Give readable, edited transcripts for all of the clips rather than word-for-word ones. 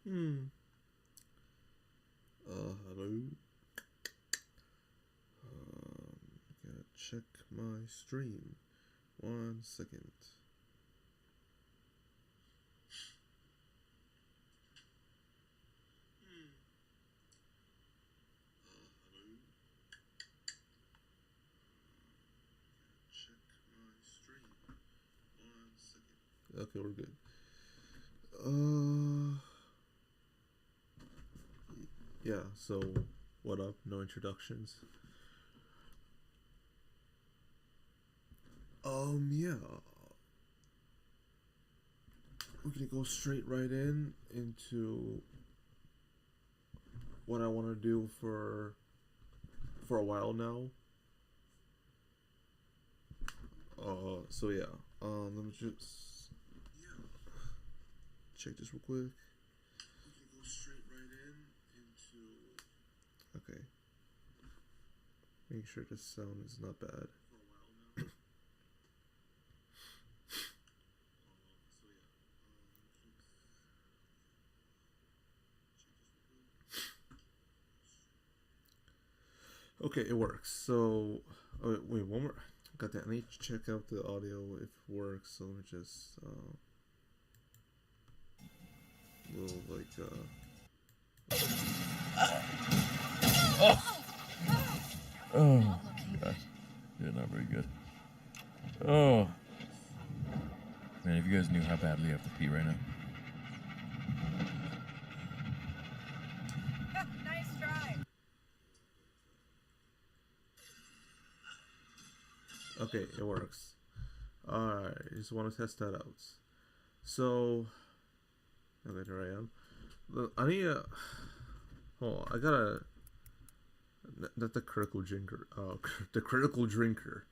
Hmm. Hello. Gotta check my stream. 1 second. Okay, we're good. Yeah. So, what up? No introductions. Yeah. We're gonna go straight right into what I want to do for a while now. So yeah. Let me just check this real quick. We can go straight right into. Okay. Make sure the sound is not bad. Okay, it works. So, oh, wait, one more. Got that. I need to check out the audio if it works. So let me just little Oh, God. Yeah, not very good. Oh. Man, if you guys knew how badly I have to pee right now. Nice try. Okay, it works. Alright, just want to test that out. So, okay, there I am. Look, I need a. Hold on, I gotta. Not the critical drinker. The critical drinker.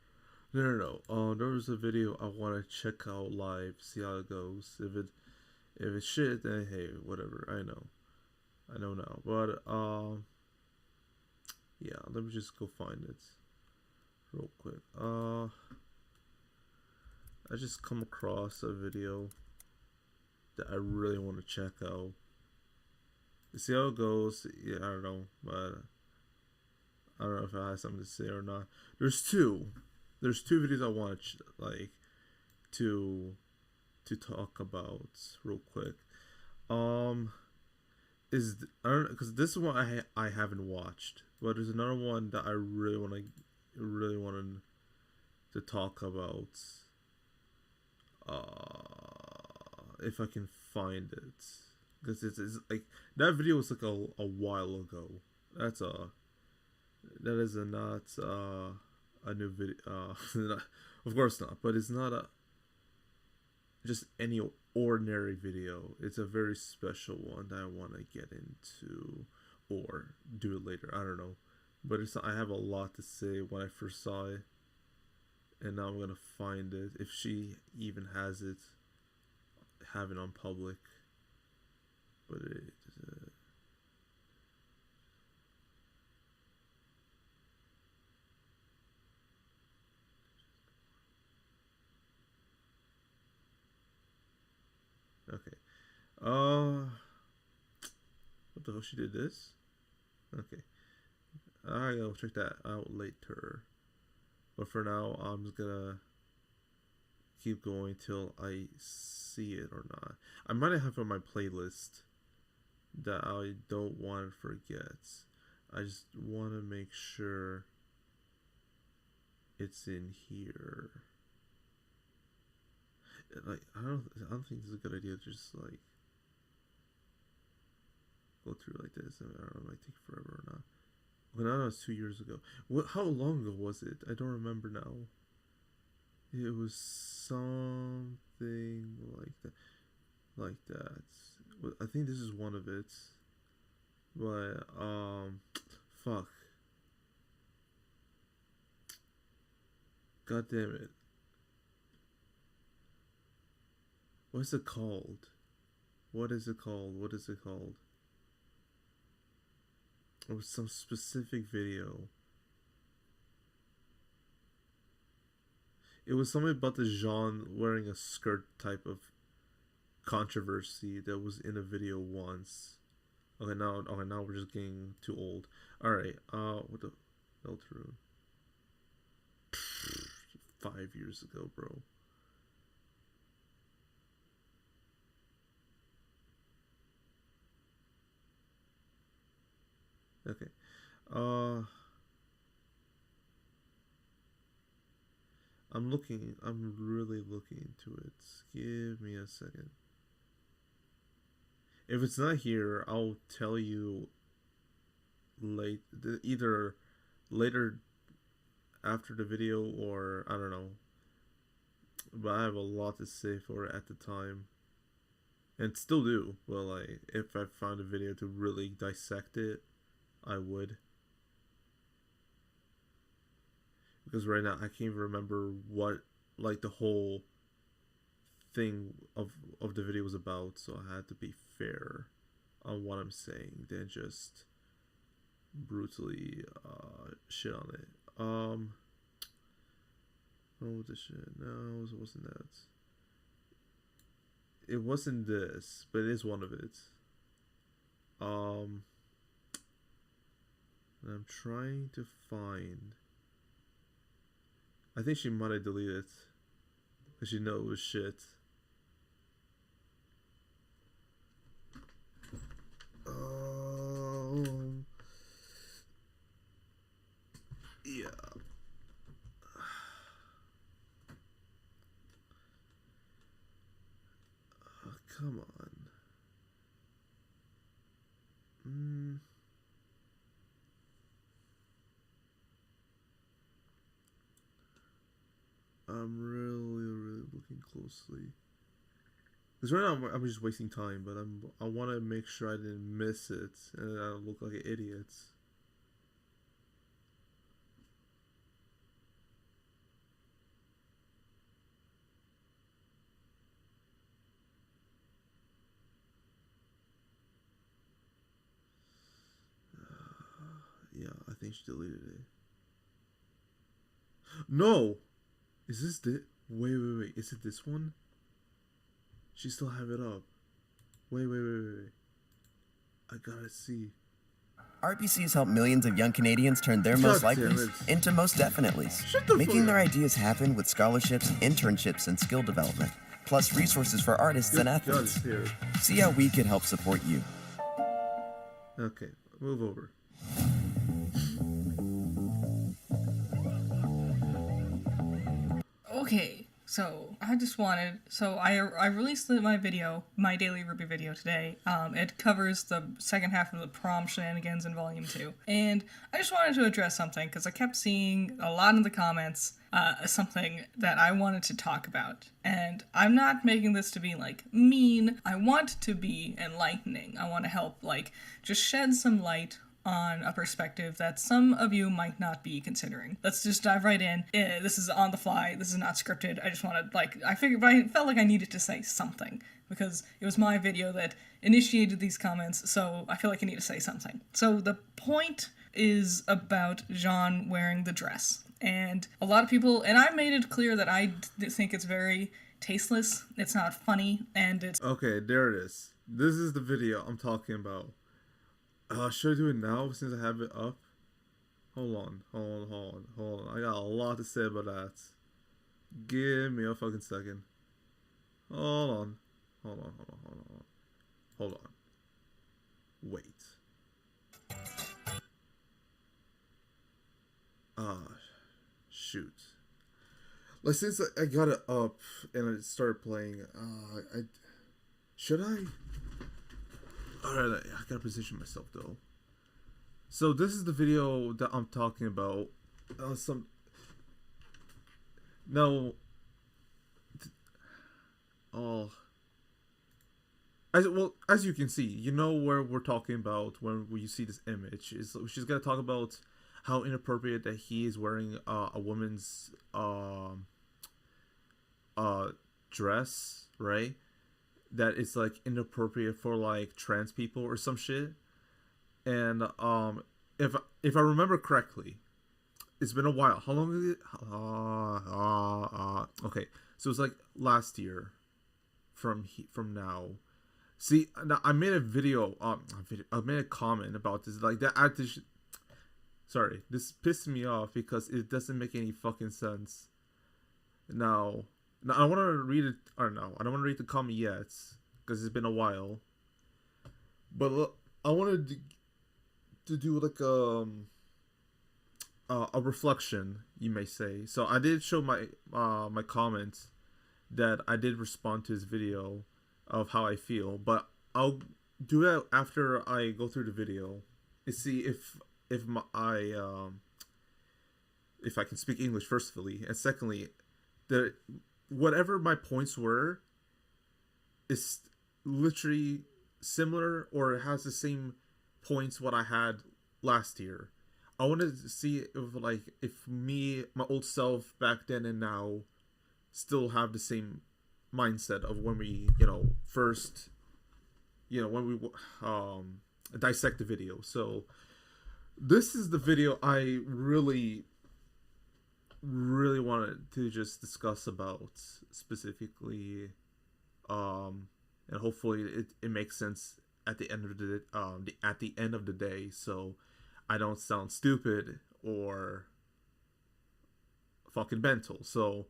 No. There was a video I want to check out live, see how it goes. If it's shit, then hey, whatever. I know now. But yeah. Let me just go find it real quick. I just come across a video that I really want to check out. See how it goes. Yeah, I don't know, but I don't know if I have something to say or not. There's two. There's two videos I want to talk about real quick. Is I don't because this one I haven't watched, but there's another one that I really wanted to talk about. If I can find it, because it's like that video was like a while ago. That is not a new video. Of course not, but it's not a just any ordinary video. It's a very special one that I want to get into or do it later. I don't know, but I have a lot to say when I first saw it, and now I'm gonna find it if she even has it, have it on public. But okay. What the hell? She did this? Okay. I'll check that out later. But for now, I'm just gonna keep going till I see it or not. I might have it on my playlist that I don't want to forget. I just want to make sure it's in here. Like I don't think this is a good idea to just like go through like this. I don't know, it might take forever or not. Well, no, that was 2 years ago. What? How long ago was it? I don't remember now. It was something like that. Like that. I think this is one of it. But fuck. God damn it. What's it called? What is it called? What is it called? It was some specific video. It was something about the Jean wearing a skirt type of controversy that was in a video once. Okay, now we're just getting too old. All right. What the hell through? 5 years ago, bro. Okay. I'm really looking into it. Give me a second. If it's not here, I'll tell you either later after the video, or I don't know. But I have a lot to say for it at the time. And still do. Well, like, if I found a video to really dissect it, I would. Because right now I can't even remember what, like, the whole thing of the video was about, so I had to be fair on what I'm saying than just brutally shit on it. Oh, this shit. No, it wasn't that. It wasn't this, but it is one of it. And I'm trying to find. I think she might have deleted it, because she know it was shit. Yeah. Come on. I'm really looking closely. Because right now I'm just wasting time, but I want to make sure I didn't miss it and I don't look like an idiot. Yeah, I think she deleted it. No! Is this the... Wait. Is it this one? She still have it up. Wait. I gotta see. RBC's helped millions of young Canadians turn their most likelies into most definitelys, making their ideas happen with scholarships, internships, and skill development, plus resources for artists and athletes. See how we can help support you. Okay, move over. Okay, so I released my video, my daily RWBY video today. It covers the second half of the prom shenanigans in Volume 2. And I just wanted to address something, because I kept seeing a lot in the comments, something that I wanted to talk about. And I'm not making this to be, like, mean. I want to be enlightening. I want to help, like, just shed some light on a perspective that some of you might not be considering. Let's just dive right in. This is on the fly. This is not scripted. I just wanted, like, I felt like I needed to say something, because it was my video that initiated these comments, so I feel like I need to say something. So the point is about Jean wearing the dress. And a lot of people, and I made it clear that I think it's very tasteless, it's not funny, and it's... Okay, there it is. This is the video I'm talking about. Should I do it now since I have it up? Hold on. I got a lot to say about that. Give me a fucking second. Hold on. Wait. Shoot. Like, since I got it up and it started playing, should I? Alright, I gotta position myself though. So this is the video that I'm talking about. As you can see, you know where we're talking about when you see this image. She's gonna talk about how inappropriate that he is wearing a woman's dress, right? That it's like inappropriate for like trans people or some shit. And if I remember correctly, it's been a while. How long is it? Okay, so it's like last year. from now. See, now I made a video, I made a comment about this, like that. Sorry, this pissed me off because it doesn't make any fucking sense. Now I don't want to read it, or no, I don't want to read the comment yet because it's been a while. But look, I wanted to do like a reflection, you may say. So I did show my my comment that I did respond to his video of how I feel, but I'll do that after I go through the video to see if I can speak English, firstly, and secondly, the whatever my points were is literally similar or has the same points what I had last year. I wanted to see if me, my old self back then and now, still have the same mindset of when we, first, when we dissect the video. So this is the video I really wanted to just discuss about specifically, and hopefully it makes sense at the end of the end of the day, so I don't sound stupid or fucking mental. So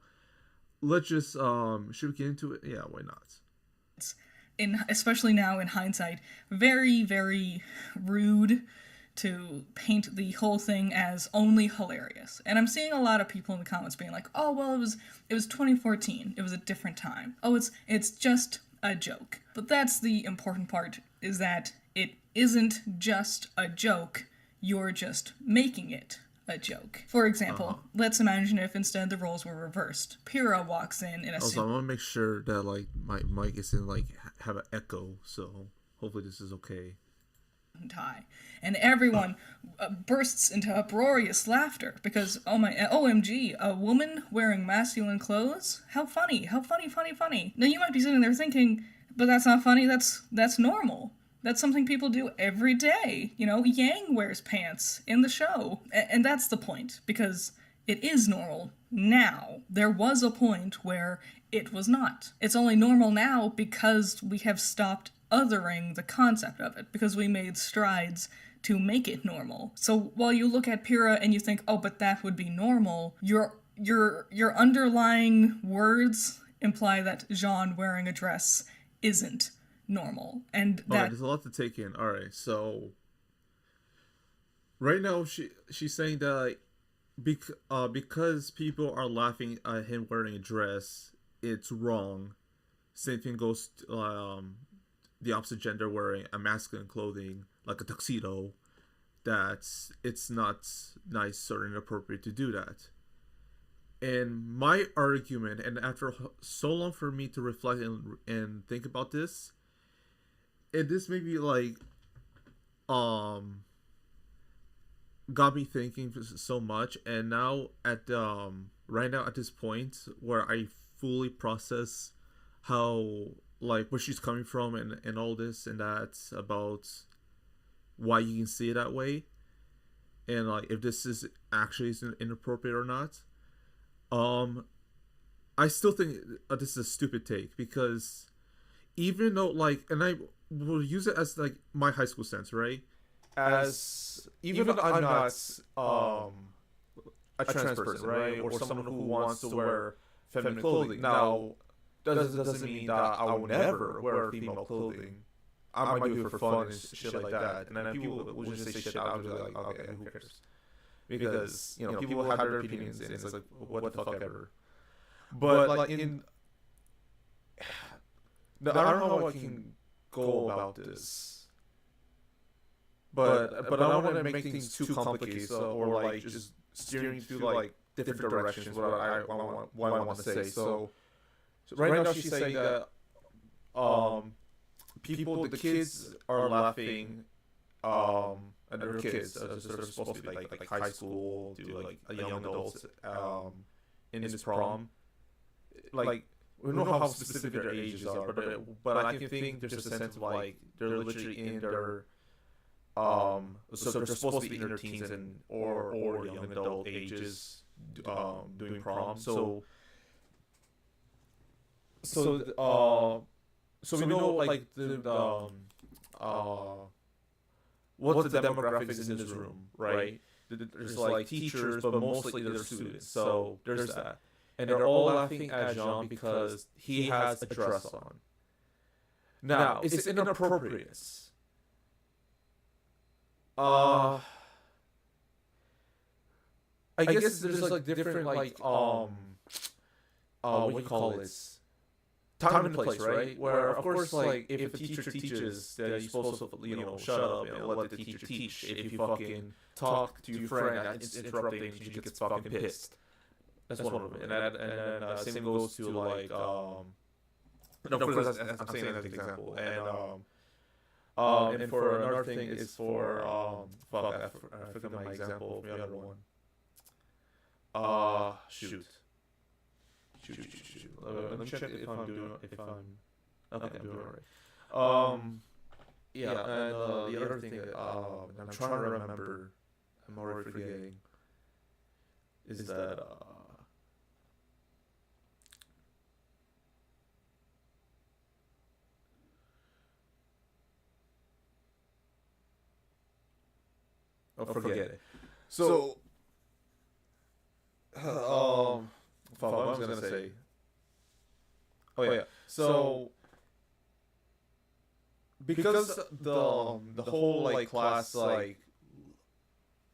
let's just should we get into it? Yeah, why not? Especially now in hindsight, very, very rude to paint the whole thing as only hilarious. And I'm seeing a lot of people in the comments being like, "Oh, well, it was 2014. It was a different time. Oh, it's just a joke." But that's the important part, is that it isn't just a joke. You're just making it a joke. For example, let's imagine if instead the roles were reversed. Pyrrha walks in a suit. I want to make sure that my mic isn't have an echo, so hopefully this is okay. Tie, and everyone bursts into uproarious laughter because OMG, a woman wearing masculine clothes? How funny! Now you might be sitting there thinking, but that's not funny. That's normal. That's something people do every day. Yang wears pants in the show. And that's the point, because it is normal now. There was a point where it was not. It's only normal now because we have stopped othering the concept of it, because we made strides to make it normal. So while you look at Pyrrha and you think, oh, but that would be normal, your underlying words imply that Jean wearing a dress isn't normal, and that there's a lot to take in. All right, so right now she's saying that because people are laughing at him wearing a dress, it's wrong. Same thing goes to, the opposite gender wearing a masculine clothing like a tuxedo. It's not nice or inappropriate to do that. And my argument, and after so long for me to reflect and think about this, this made me got me thinking so much. And now right now at this point where I fully process how where she's coming from and all this and that about why you can see it that way, and if this is actually inappropriate or not. I still think this is a stupid take, because even though and I will use it as my high school sense, right? As even though I'm not a trans person, right, or someone who wants to wear feminine clothing. Now, doesn't mean that I will never wear female clothing. I might do it for fun and shit like that, and then people will just say shit. I'll be like, okay, who cares? Because people have their opinions, and it's what the fuck ever. But I don't know how I can go about this. But I don't want to make things too complicated, or just steering through different directions. What I want to say. So right now she's saying that the kids are laughing, and they're kids. They're supposed to be like high school to a young adults in this prom. We don't know how specific their ages are, but I can think there's a sense of they're literally in their so they're supposed to be in their teens or young adult ages doing prom. So so we know like uh what the demographics is in this room, right? There's like teachers, but mostly they're students. So there's that, and they're all laughing at Jean because he has a dress on. Now, it's inappropriate. Uh, I guess there's like different like what do you call this? Time and place, right? Where of course like if a teacher teaches, then you're supposed to shut up and let the teacher teach. If you fucking talk to your friend that's interrupting, she gets fucking pissed. That's one of them. And then same goes to like no, of course I'm saying that as an example. And for another thing is for fuck I forgot my example of the other one. Shoot. Let me check if I'm doing okay. I'm doing alright. Yeah, and the other thing that I'm trying to remember, I'm already forgetting, is that oh, forget it. So what I was gonna say. Oh yeah. So because the whole like class like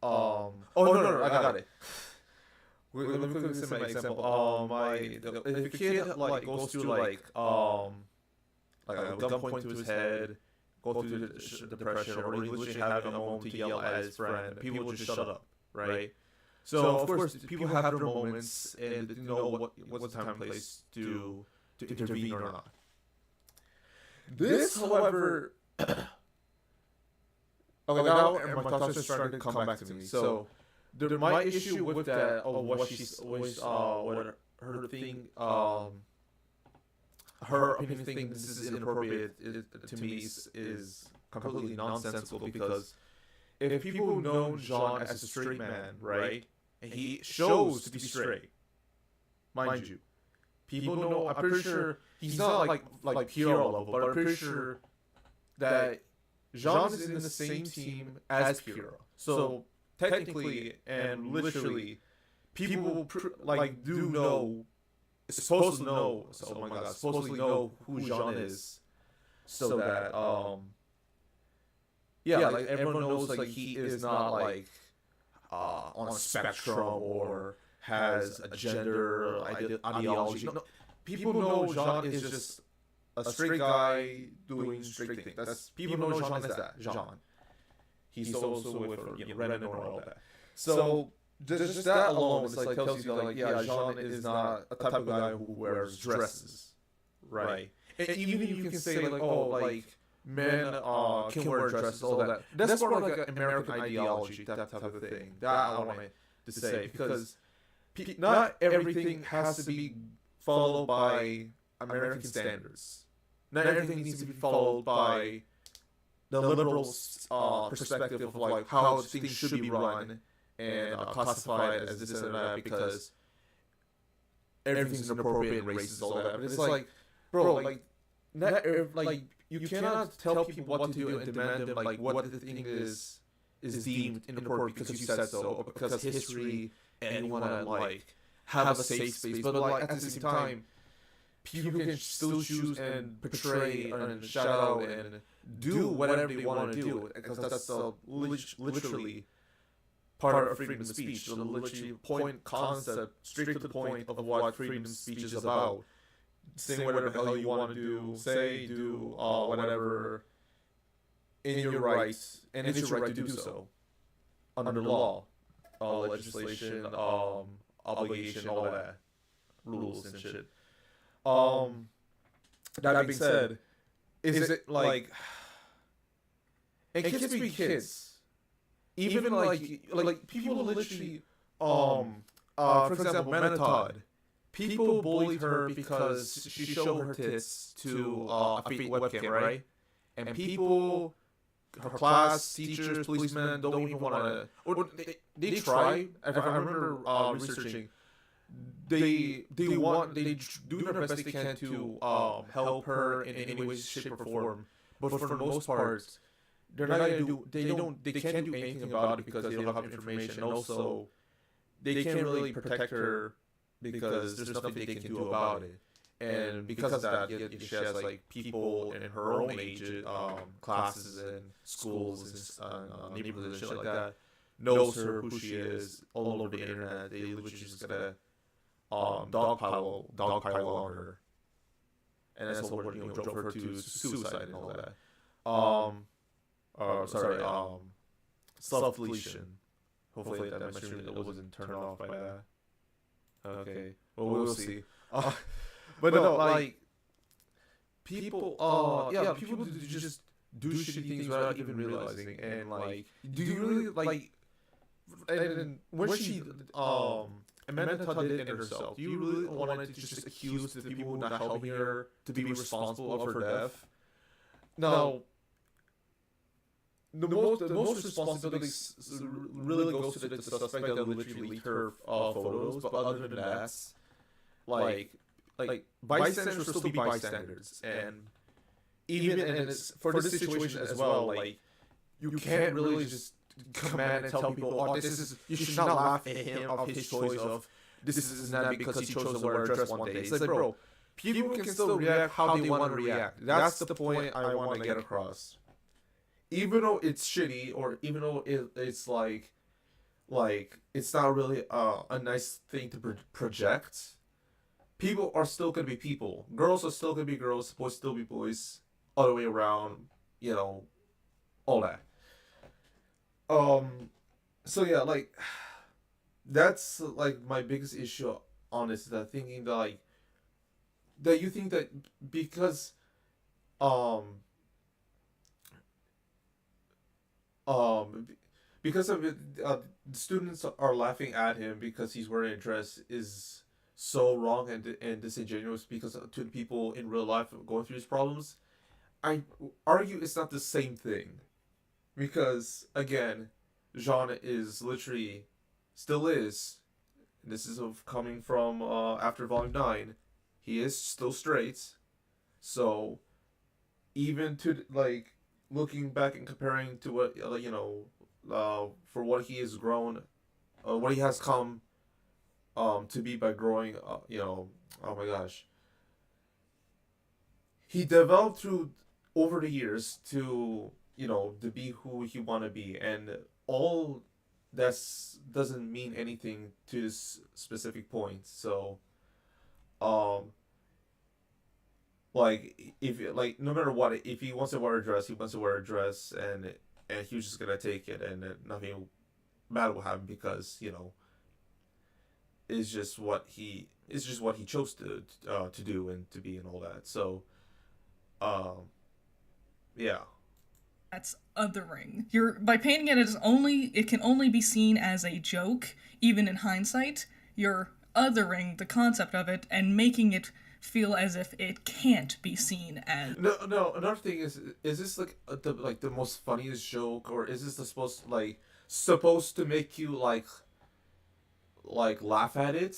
oh no I got it. Let me quickly say my example. If a kid like goes through like a gunpoint to his head, go through the depression, or he literally having a moment to yell at his friend, people will just shut up, right? So of course people have their moments and what's the time and place to intervene or not. This, however, okay, now my thoughts are starting to come back to me. So my issue with that, what her thing, her opinion thing, this is inappropriate to me is completely nonsensical, because if people know Jean as a straight man, right, and he shows to be straight, mind you, people know. I'm pretty sure he's not like hero level, but I'm pretty sure that Jean is in the same team as Piro. So technically and literally, people do know, supposed to know. So, oh my god, supposedly know who Jean is, so that yeah, like everyone knows like he is not like on a spectrum or has a gender ideology. No, people know Jean is just a straight guy doing straight things. That's people know Jean as that. Jean. He's also with Ren and all that. So just that alone, it's like tells you that like yeah, Jean is not a type of guy who wears dresses, right? And even you can say like oh like men can wear dresses, all that. That's more like an American ideology, that type of thing. That I wanted to say, because not everything has to be followed by American standards. Not everything needs to be followed by the liberal perspective of like how things should be run and classified as this and that, because everything's inappropriate and racist, all that. But it's like, bro, like not like you cannot tell people what to do and demand them like what the thing is deemed inappropriate because you said so, or because history, and you want to like have a safe space. But like at the same time, people can still choose and portray and shout out and do whatever they want to do, because that's literally part of freedom of speech. So the literally point concept, straight to the point of what freedom of speech is about. Saying whatever the hell you want to do, say, do, whatever in your rights, and it's your right to do so under law, legislation, obligation, all that, rules and shit. That being said, is it like, and kids be kids, even like people literally, for example, Menatod. People bullied her because she showed her tits to a fake webcam, right? And people, her class, teachers, policemen don't even want to, or they try. I remember researching they do their best they can to help her in any way, shape, or form. But for the most part, they're not gonna do. They can't do anything about it because they don't have information. And also, they can't really protect her because there's nothing they can do about it. And because of that, she has like people in her own age, classes and schools and neighborhoods and shit like that, knows her who she is all over the internet. They literally just gonna dogpile on her, and that's what drove her to suicide and all that. Sorry, self-deletion. Hopefully that my stream wasn't turned off by that. Okay, well we'll see. But no, like people, people just do shitty things without even realizing, and like, do you really like? And when she Amanda Todd did it in herself, do you really want to just accuse the people not helping her to be responsible of her death? No. The most responsibility really goes to the suspect that literally leaked her photos, but other than that, like bystanders will still be bystanders, and even and it's, for this situation as well, like you can't really just command and tell people, oh, this is, you should not laugh at him of his choice of this is not because he chose to wear a dress one day. It's like, bro, people can still react how they want to react. That's the point I want to get across. Even though it's shitty, or even though it's like it's not really a nice thing to project, people are still gonna be people. Girls are still gonna be girls. Boys still be boys. All the way around, you know, all that. So yeah, like that's like my biggest issue on this. That thinking that like that you think that because because of it, students are laughing at him because he's wearing a dress is so wrong and disingenuous because to the people in real life going through these problems. I argue it's not the same thing because again, Jean is literally still is. This is coming from after Volume 9. He is still straight, so even to like looking back and comparing to what for what he has grown, what he has come to be by growing, oh my gosh, he developed through over the years to to be who he want to be, and all that's doesn't mean anything to this specific point. So like if like no matter what, if he wants to wear a dress, he wants to wear a dress, and he was just gonna take it, and nothing bad will happen because it's just what he chose to do and to be and all that. So yeah. That's othering. You're by painting it as it can only be seen as a joke, even in hindsight. You're othering the concept of it and making it feel as if it can't be seen as. No. Another thing is this like the most funniest joke, or is this supposed to make you like laugh at it?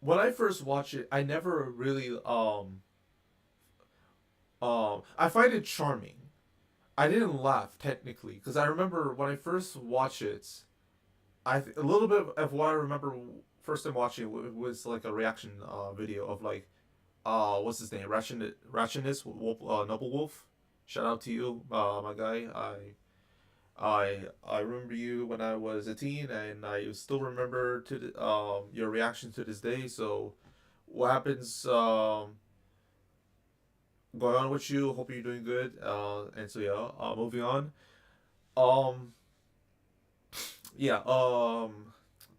When I first watched it, I never really I find it charming. I didn't laugh technically because I remember when I first watched it, a little bit of what I remember first time watching it was like a reaction video of like what's his name, Ratchiness, Noble Wolf. Shout out to you, my guy. I remember you when I was a teen, and I still remember your reaction to this day. So what happens going on with you? Hope you're doing good. And so yeah, moving on. Yeah.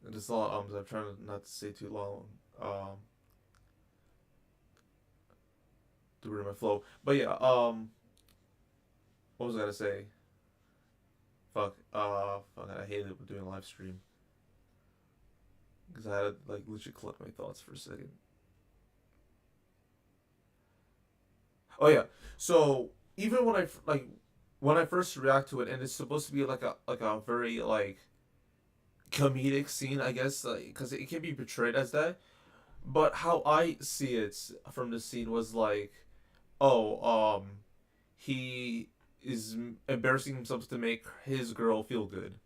There's a lot. I'm trying not to say too long. To ruin my flow. But yeah. What was I gonna say? Fuck. I hated doing a live stream because I had to like literally collect my thoughts for a second. Oh yeah. So even when I first react to it, and it's supposed to be like a very like comedic scene, I guess, because it can be portrayed as that. But how I see it from the scene was like, oh, he is embarrassing himself to make his girl feel good,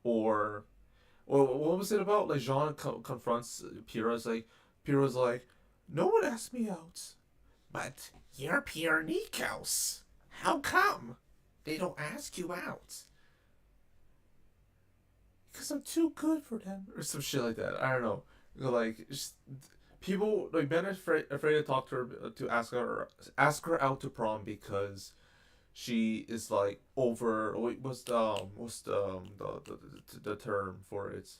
or what was it about? Like Jean confronts Pyrrha's like, Pyrrha's like, no one asked me out, but you're Pierre Nikos. How come they don't ask you out? Because I'm too good for them, or some shit like that. I don't know. Like, just, people like Ben is afraid to talk to her, to ask her out to prom because she is like over. What's the term for it?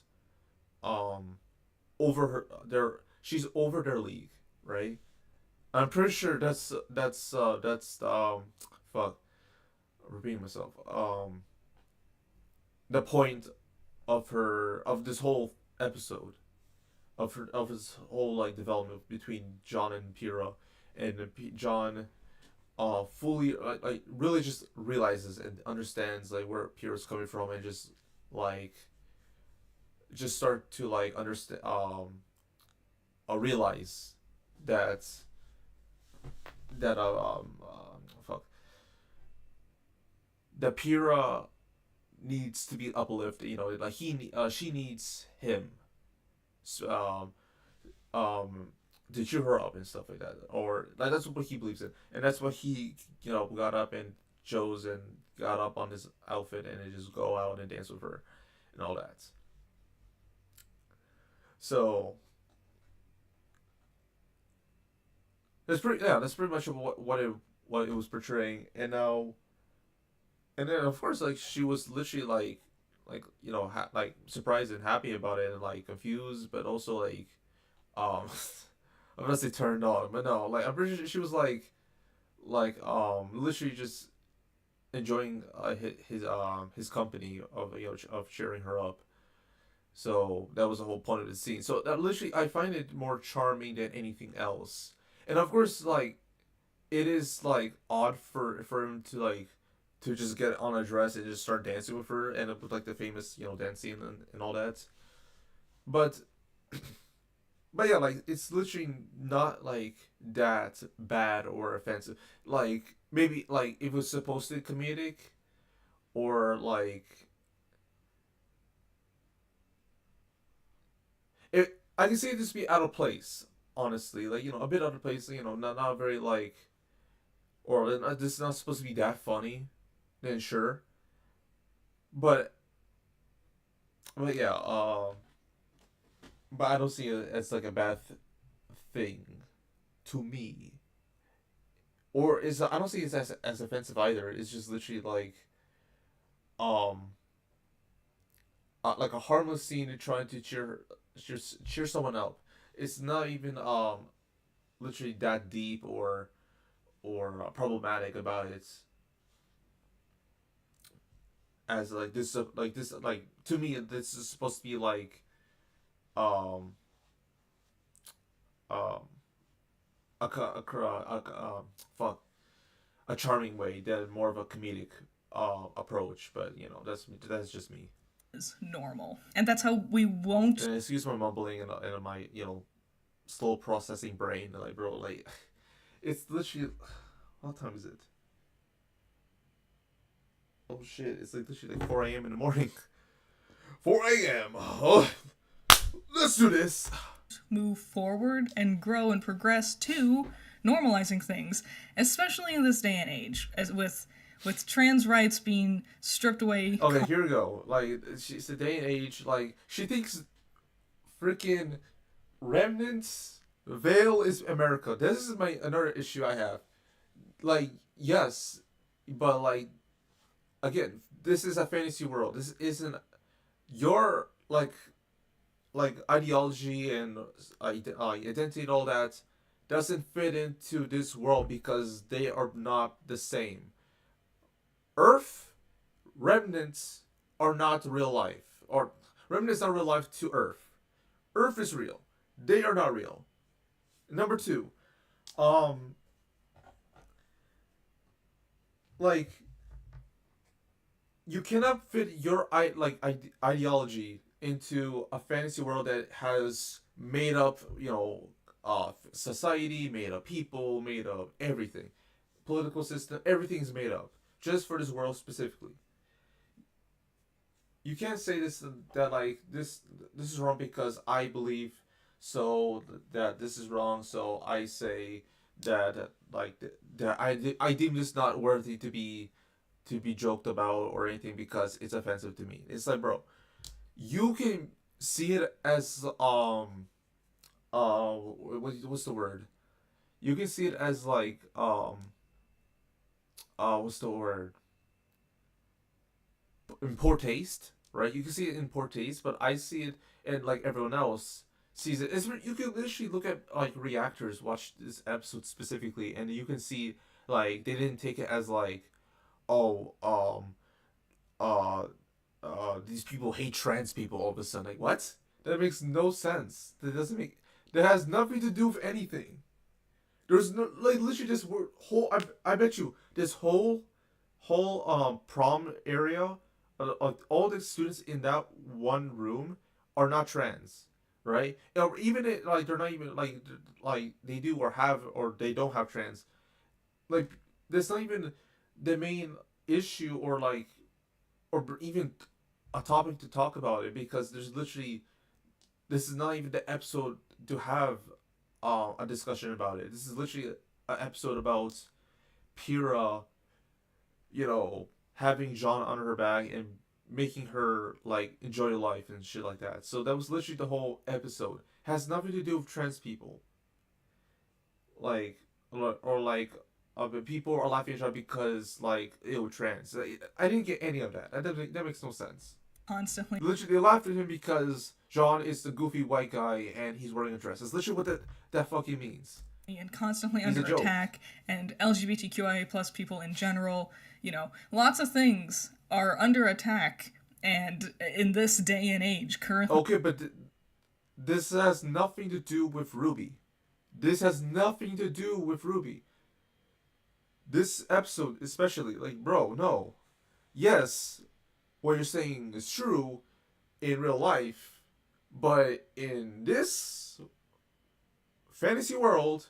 Over her she's over their league, right? I'm pretty sure fuck, I'm repeating myself. The point of this whole episode, of his whole like development between John and Pyrrha, and John fully like really just realizes and understands like where Pyrrha's coming from, and just like just start to like understand realize that that fuck that Pyrrha needs to be uplifted. You know, like she needs him, to cheer her up and stuff like that, or like that's what he believes in, and that's what he got up and chose and got up on his outfit and just go out and dance with her and all that. So that's pretty much what it was portraying. And now, and then of course, like, she was literally like like surprised and happy about it, and like confused, but also like um I'm gonna say turned on, but no, like I'm pretty sure she was like literally just enjoying his company of of cheering her up. So that was the whole point of the scene. So that literally, I find it more charming than anything else. And of course, like, it is like odd for him to like to just get on a dress and just start dancing with her, and with like the famous dance scene and all that. But but yeah, like, it's literally not like that bad or offensive. Like, maybe like if it was supposed to be comedic, or like I can see it just be out of place, honestly. Like, a bit out of place, not very like, or this is not supposed to be that funny, then sure. But yeah, but I don't see it as like a bad thing to me. Or I don't see it as offensive either. It's just literally um like a harmless scene trying to cheer someone up. It's not even literally that deep or problematic about it, as like this like, to me, this is supposed to be like um um fuck, a charming way than more of a comedic approach. But that's just me. Is normal, and that's how we won't. And excuse my mumbling and my slow processing brain. Like, bro, like, it's literally, what time is it? Oh shit! It's like literally like 4 a.m. in the morning. 4 a.m. Oh, let's do this. Move forward and grow and progress to normalizing things, especially in this day and age, as with trans rights being stripped away. Okay, here we go. Like, it's the day and age. Like, she thinks freaking remnants veil is America. This is another issue I have. Like, yes, but like, again, this is a fantasy world. This isn't your like ideology and identity and all that doesn't fit into this world, because they are not the same. Earth remnants are not real life, or remnants are real life to Earth. Earth is real. They are not real. Number two, like, you cannot fit your ideology into a fantasy world that has made up, society, made up people, made up everything, political system, everything's made up just for this world specifically. You can't say that like this is wrong because I believe so that this is wrong. So I say that I deem this not worthy to be joked about or anything because it's offensive to me. It's like, bro, you can see it as what's the word? You can see it as like what's the word? In poor taste, right? You can see it in poor taste, but I see it and like everyone else sees it. You can literally look at like reactors watch this episode specifically, and you can see like they didn't take it as like, oh, these people hate trans people all of a sudden. Like what? That makes no sense. That doesn't make. That has nothing to do with anything. There's no like literally this whole. I bet you this whole prom area, all the students in that one room are not trans, right? Or even like they're not even like they do or have or they don't have trans. Like that's not even the main issue or like or even a topic to talk about it because there's literally this is not even the episode to have a discussion about it. This is literally an episode about Pyrrha, having Jean on her back and making her like enjoy life and shit like that. So that was literally the whole episode. Has nothing to do with trans people. Like or like people are laughing at each other because like ew trans. I didn't get any of that. That makes no sense. Constantly. Literally, they laughed at him because Jean is the goofy white guy and he's wearing a dress. That's literally what that fucking means. And constantly under attack, and LGBTQIA plus people in general, lots of things are under attack, and in this day and age, currently. Okay, but this has nothing to do with RWBY. This has nothing to do with RWBY. This episode, especially, like, bro, no. Yes, what you're saying is true in real life, but in this fantasy world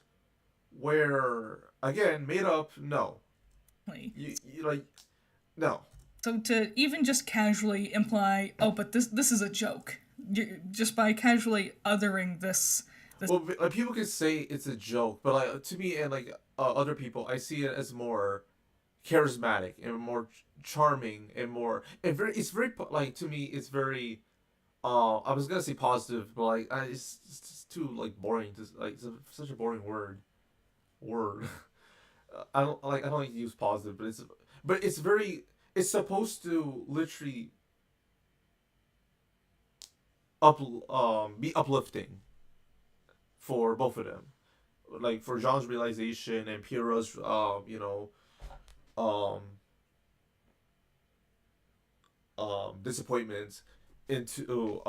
where again made up, no, you like no. So to even just casually imply, oh, but this is a joke, just by casually othering this. Well, like, people can say it's a joke, but like to me and like other people, I see it as more charismatic and more charming and more and very. It's very like to me, it's very. I was gonna say positive, but like it's too like boring. To like it's such a boring word. I don't like to use positive, but it's very. It's supposed to literally be uplifting for both of them, like for Jean's realization and Pyrrha's disappointment into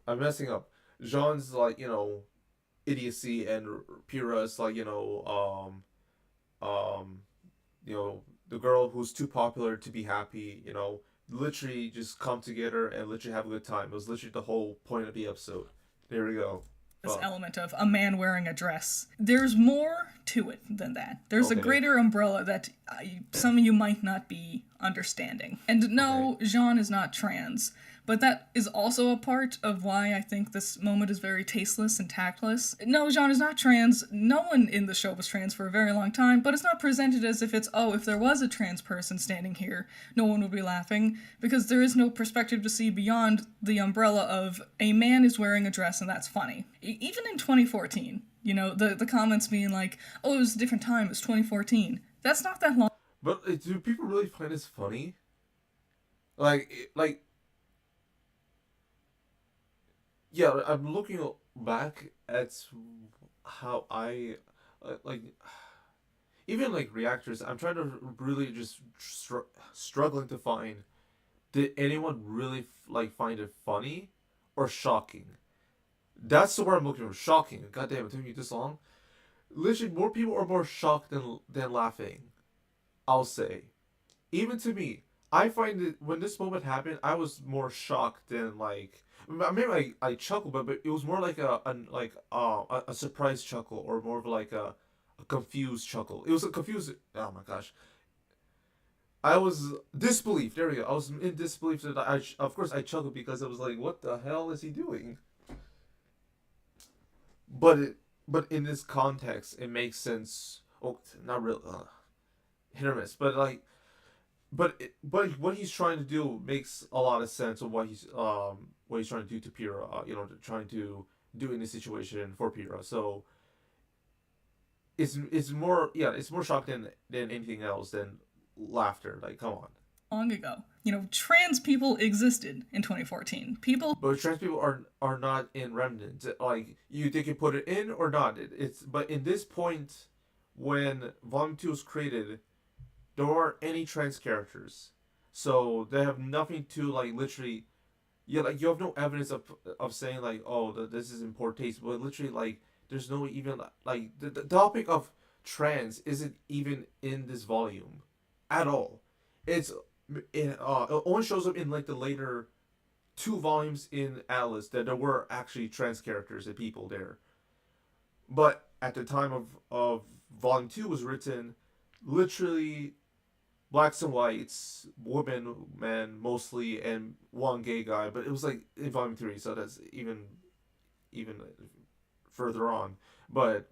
I'm messing up. Jean's like idiocy and Pyrrha's like the girl who's too popular to be happy. Literally just come together and literally have a good time. It was literally the whole point of the episode. There we go. This element of a man wearing a dress. There's more to it than that. There's a greater umbrella that some of you might not be understanding. And no, Jean is not trans, but that is also a part of why I think this moment is very tasteless and tactless. No, Jean is not trans. No one in the show was trans for a very long time, but it's not presented as if it's, oh, if there was a trans person standing here, no one would be laughing, because there is no perspective to see beyond the umbrella of a man is wearing a dress and that's funny. Even in 2014, the comments being like, oh, it was a different time, it was 2014. That's not that long. But do people really find this funny? Yeah, I'm looking back at how I even like reactors. I'm trying to really just struggling to find. Did anyone really find it funny or shocking? That's the word I'm looking for. Shocking. God damn, it took me this long. Literally, more people are more shocked than laughing. I'll say, even to me, I find it when this moment happened, I was more shocked than like. I mean, I chuckled, but it was more like a surprise chuckle, or more of like a confused chuckle. It was a confused. Oh my gosh, I was disbelief. There we go. I was in disbelief that of course I chuckled because I was like, what the hell is he doing? But but in this context, it makes sense. Oh, not real. Hit or miss, but like but what he's trying to do makes a lot of sense of what he's trying to do to Pyrrha. Trying to do in this situation for Pyrrha. So it's more, yeah, it's more shocking than anything else than laughter. Like, come on. Long ago, trans people existed in 2014. But trans people are not in Remnant. Like, they can put it in or not. It's but in this point, when Volume 2 was created, there aren't any trans characters, so they have nothing to like literally. Yeah, like you have no evidence of saying like, oh, this is in poor taste, but literally like there's no even like the topic of trans isn't even in this volume at all. It's it only shows up in like the later two volumes in Atlas that there were actually trans characters and people there. But at the time of volume 2 was written, literally blacks and whites, women, men mostly, and one gay guy. But it was like in volume 3, so that's even further on. But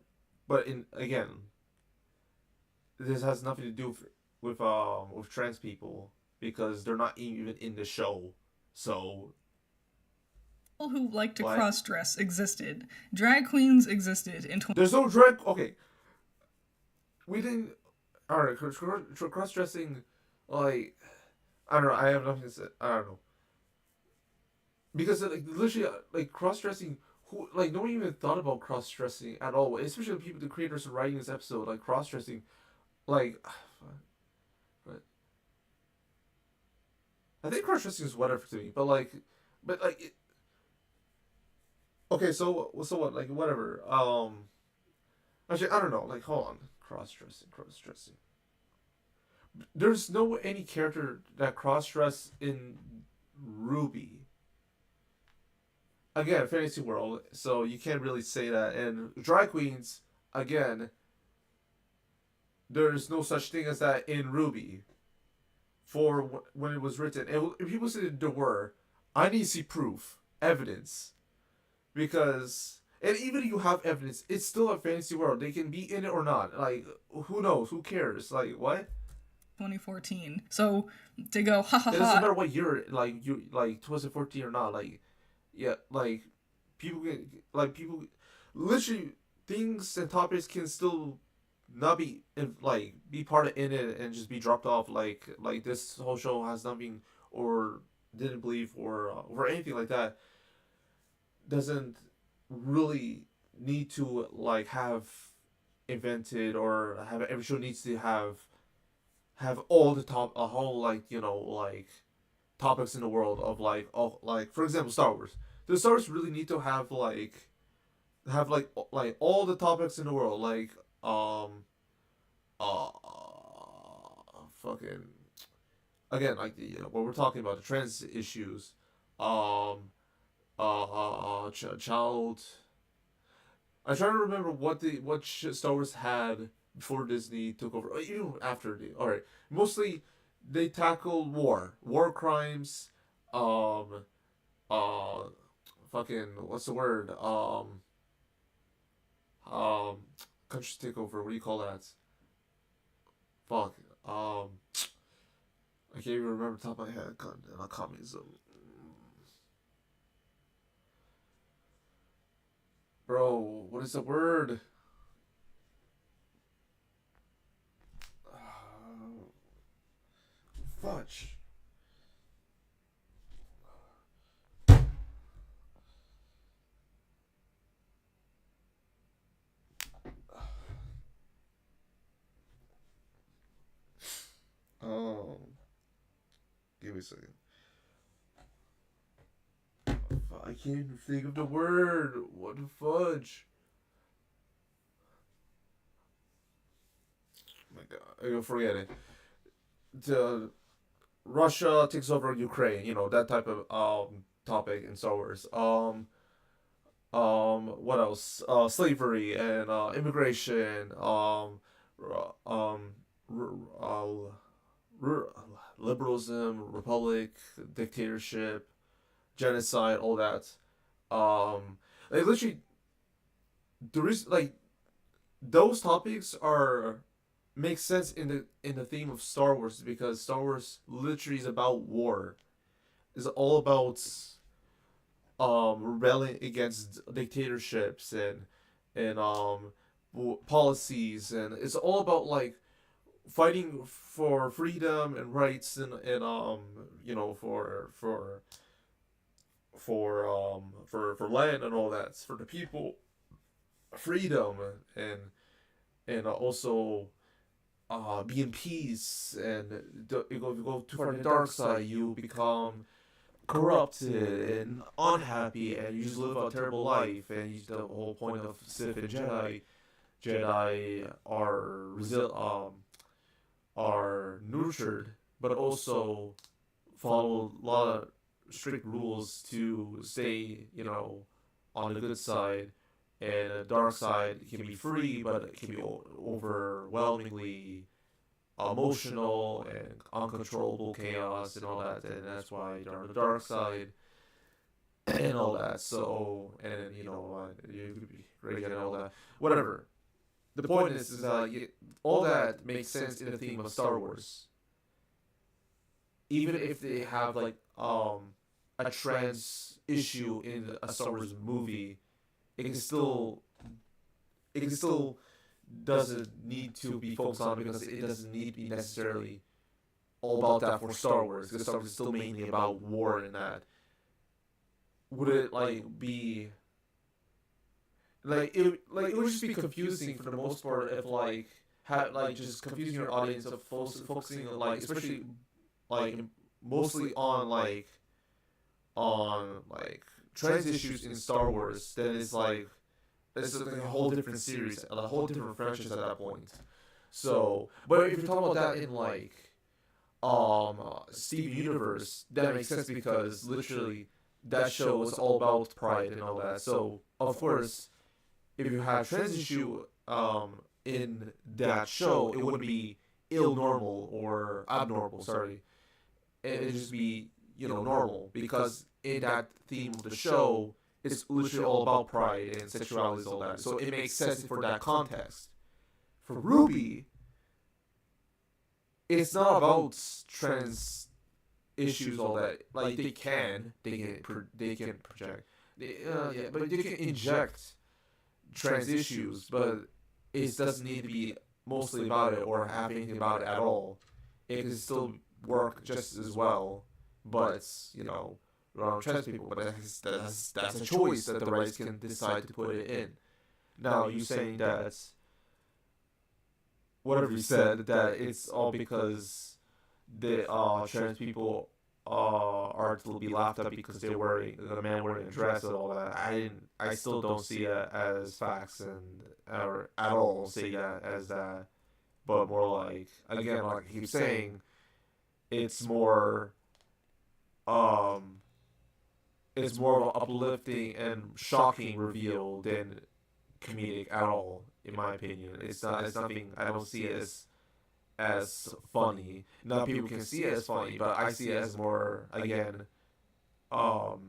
in again, this has nothing to do with trans people because they're not even in the show. So people who like to cross dress existed. Drag queens existed in. There's no drag. Okay, we didn't. All right, cross dressing, like, I don't know. I have nothing to say. I don't know because like literally like cross dressing. Who like no one even thought about cross dressing at all. Especially the people, the creators writing this episode, like cross dressing, like. But I think cross dressing is whatever to me. But like. It, okay, so what? Like whatever. Actually, I don't know. Like, hold on. Cross dressing. There's no any character that cross dress in RWBY. Again, fantasy world, so you can't really say that. And drag queens, again, there's no such thing as that in RWBY. For when it was written, and if people say there were, I need to see proof, evidence, because. And even if you have evidence, it's still a fantasy world. They can be in it or not. Like, who knows? Who cares? Like, what? 2014. So to go, ha ha ha. It doesn't matter what year, like 2014 or not. Like, yeah, like people literally things and topics can still not be be part of in it and just be dropped off. Like this whole show has nothing or didn't believe or anything like that. Doesn't really need to like have invented or have every show needs to have all the a whole like topics in the world of like for example Star Wars. Does Star Wars really need to have all the topics in the world like uh fucking again like what we're talking about the trans issues child. I'm trying to remember what Star Wars had before Disney took over. Even after all right, mostly they tackled war crimes, fucking what's the word? Country takeover. What do you call that? Fuck. I can't even remember the top of my head. Not communism. Bro, what is the word? Fudge. Oh. Give me a second. I can't even think of the word. What the fudge? Oh my god, I'm gonna forget it. The Russia takes over Ukraine, that type of topic in Star Wars. What else? Slavery and immigration. R- um, r- uh, r- Liberalism, republic, dictatorship, genocide, all that. Like literally, the reason like those topics are make sense in the theme of Star Wars because Star Wars literally is about war. It's all about rebelling against dictatorships and policies, and it's all about like fighting for freedom and rights and for land and all that for the people, freedom and also be in peace. And if you go too far to the dark side, you become corrupted and unhappy, and you just live a terrible life. And the whole point of Sith and Jedi are nurtured, but also follow a lot of strict rules to stay, on the good side. And the dark side can be free, but it can be overwhelmingly emotional and uncontrollable chaos and all that. And that's why they're on the dark side and all that. So, and you could be great and all that. Whatever. The point is that all that makes sense in the theme of Star Wars. Even if they have like a trans issue in a Star Wars movie, it can still doesn't need to be focused on because it doesn't need to be necessarily all about that for Star Wars, because Star Wars is still mainly about war and that. Would it be it would just be confusing for the most part if just confusing your audience of focusing on especially mostly on trans issues in Star Wars. Then it's a whole different series, a whole different franchise at that point. So, but if you're talking about that in Steven Universe, that makes sense because literally that show is all about pride and all that. So of course, if you have trans issue in that show, it wouldn't be ill normal or abnormal. Sorry, it'd just be normal, because in that theme of the show, it's literally all about pride and sexuality and all that. So it makes sense for that context. For RWBY, it's not about trans issues, all that. They can project, but they can inject trans issues, but it doesn't need to be mostly about it or have anything about it at all. It can still work just as well, but around trans people. But that's a choice that the writers can decide to put it in. Now you saying that whatever you said, that it's all because the trans people are to be laughed at because they're wearing the man wearing a dress and all that. I still don't see that as facts or at all see that as that, but more again, like I keep saying, it's more it's more of an uplifting and shocking reveal than comedic at all, in my opinion. It's nothing. I don't see it as funny. Now people can see it as funny, but I see it as more, again, more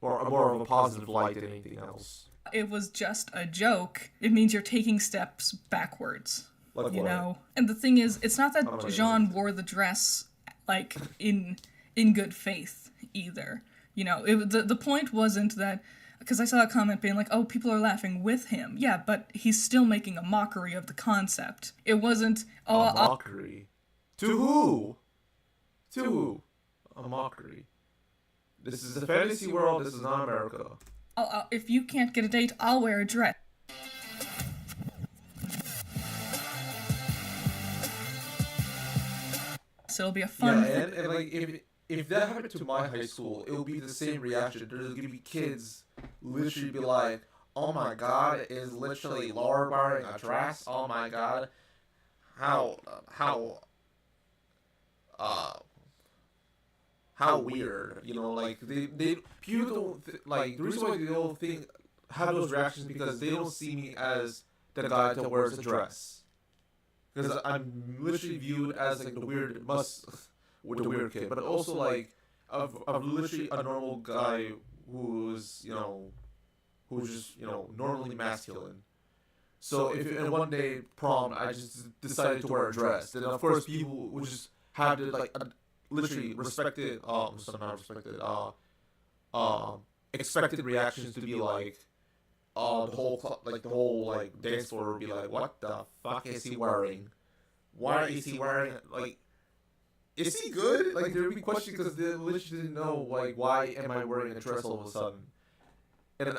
of a positive light than anything else. It was just a joke. It means you're taking steps backwards. And the thing is, it's not that Jean wore the dress in good faith either. The point wasn't that, because I saw a comment being like, oh, people are laughing with him. Yeah, but he's still making a mockery of the concept. It wasn't a mockery. To who? To who? A mockery. This is a fantasy world. This is not America. If you can't get a date, I'll wear a dress. So it'll be a fun thing. And if that happened to my high school, it would be the same reaction. There's gonna be kids literally be like, "Oh my God, is literally Laura wearing a dress? Oh my God, how uh how weird, you know, like they people don't like the reason why they don't think have those reactions because they don't see me as the guy that wears a dress, because I'm literally viewed as like the weird must with the weird kid, but also like of literally a normal guy who's who's just normally masculine. So if in one day prom I just decided to wear a dress, then of course people would just have to like literally respected so not respected expected reactions to be like the whole like the whole like dance floor would be like, what the fuck is he wearing? Why is he wearing like? Is he good? Like there would be questions because they literally didn't know like why am I wearing a dress all of a sudden? And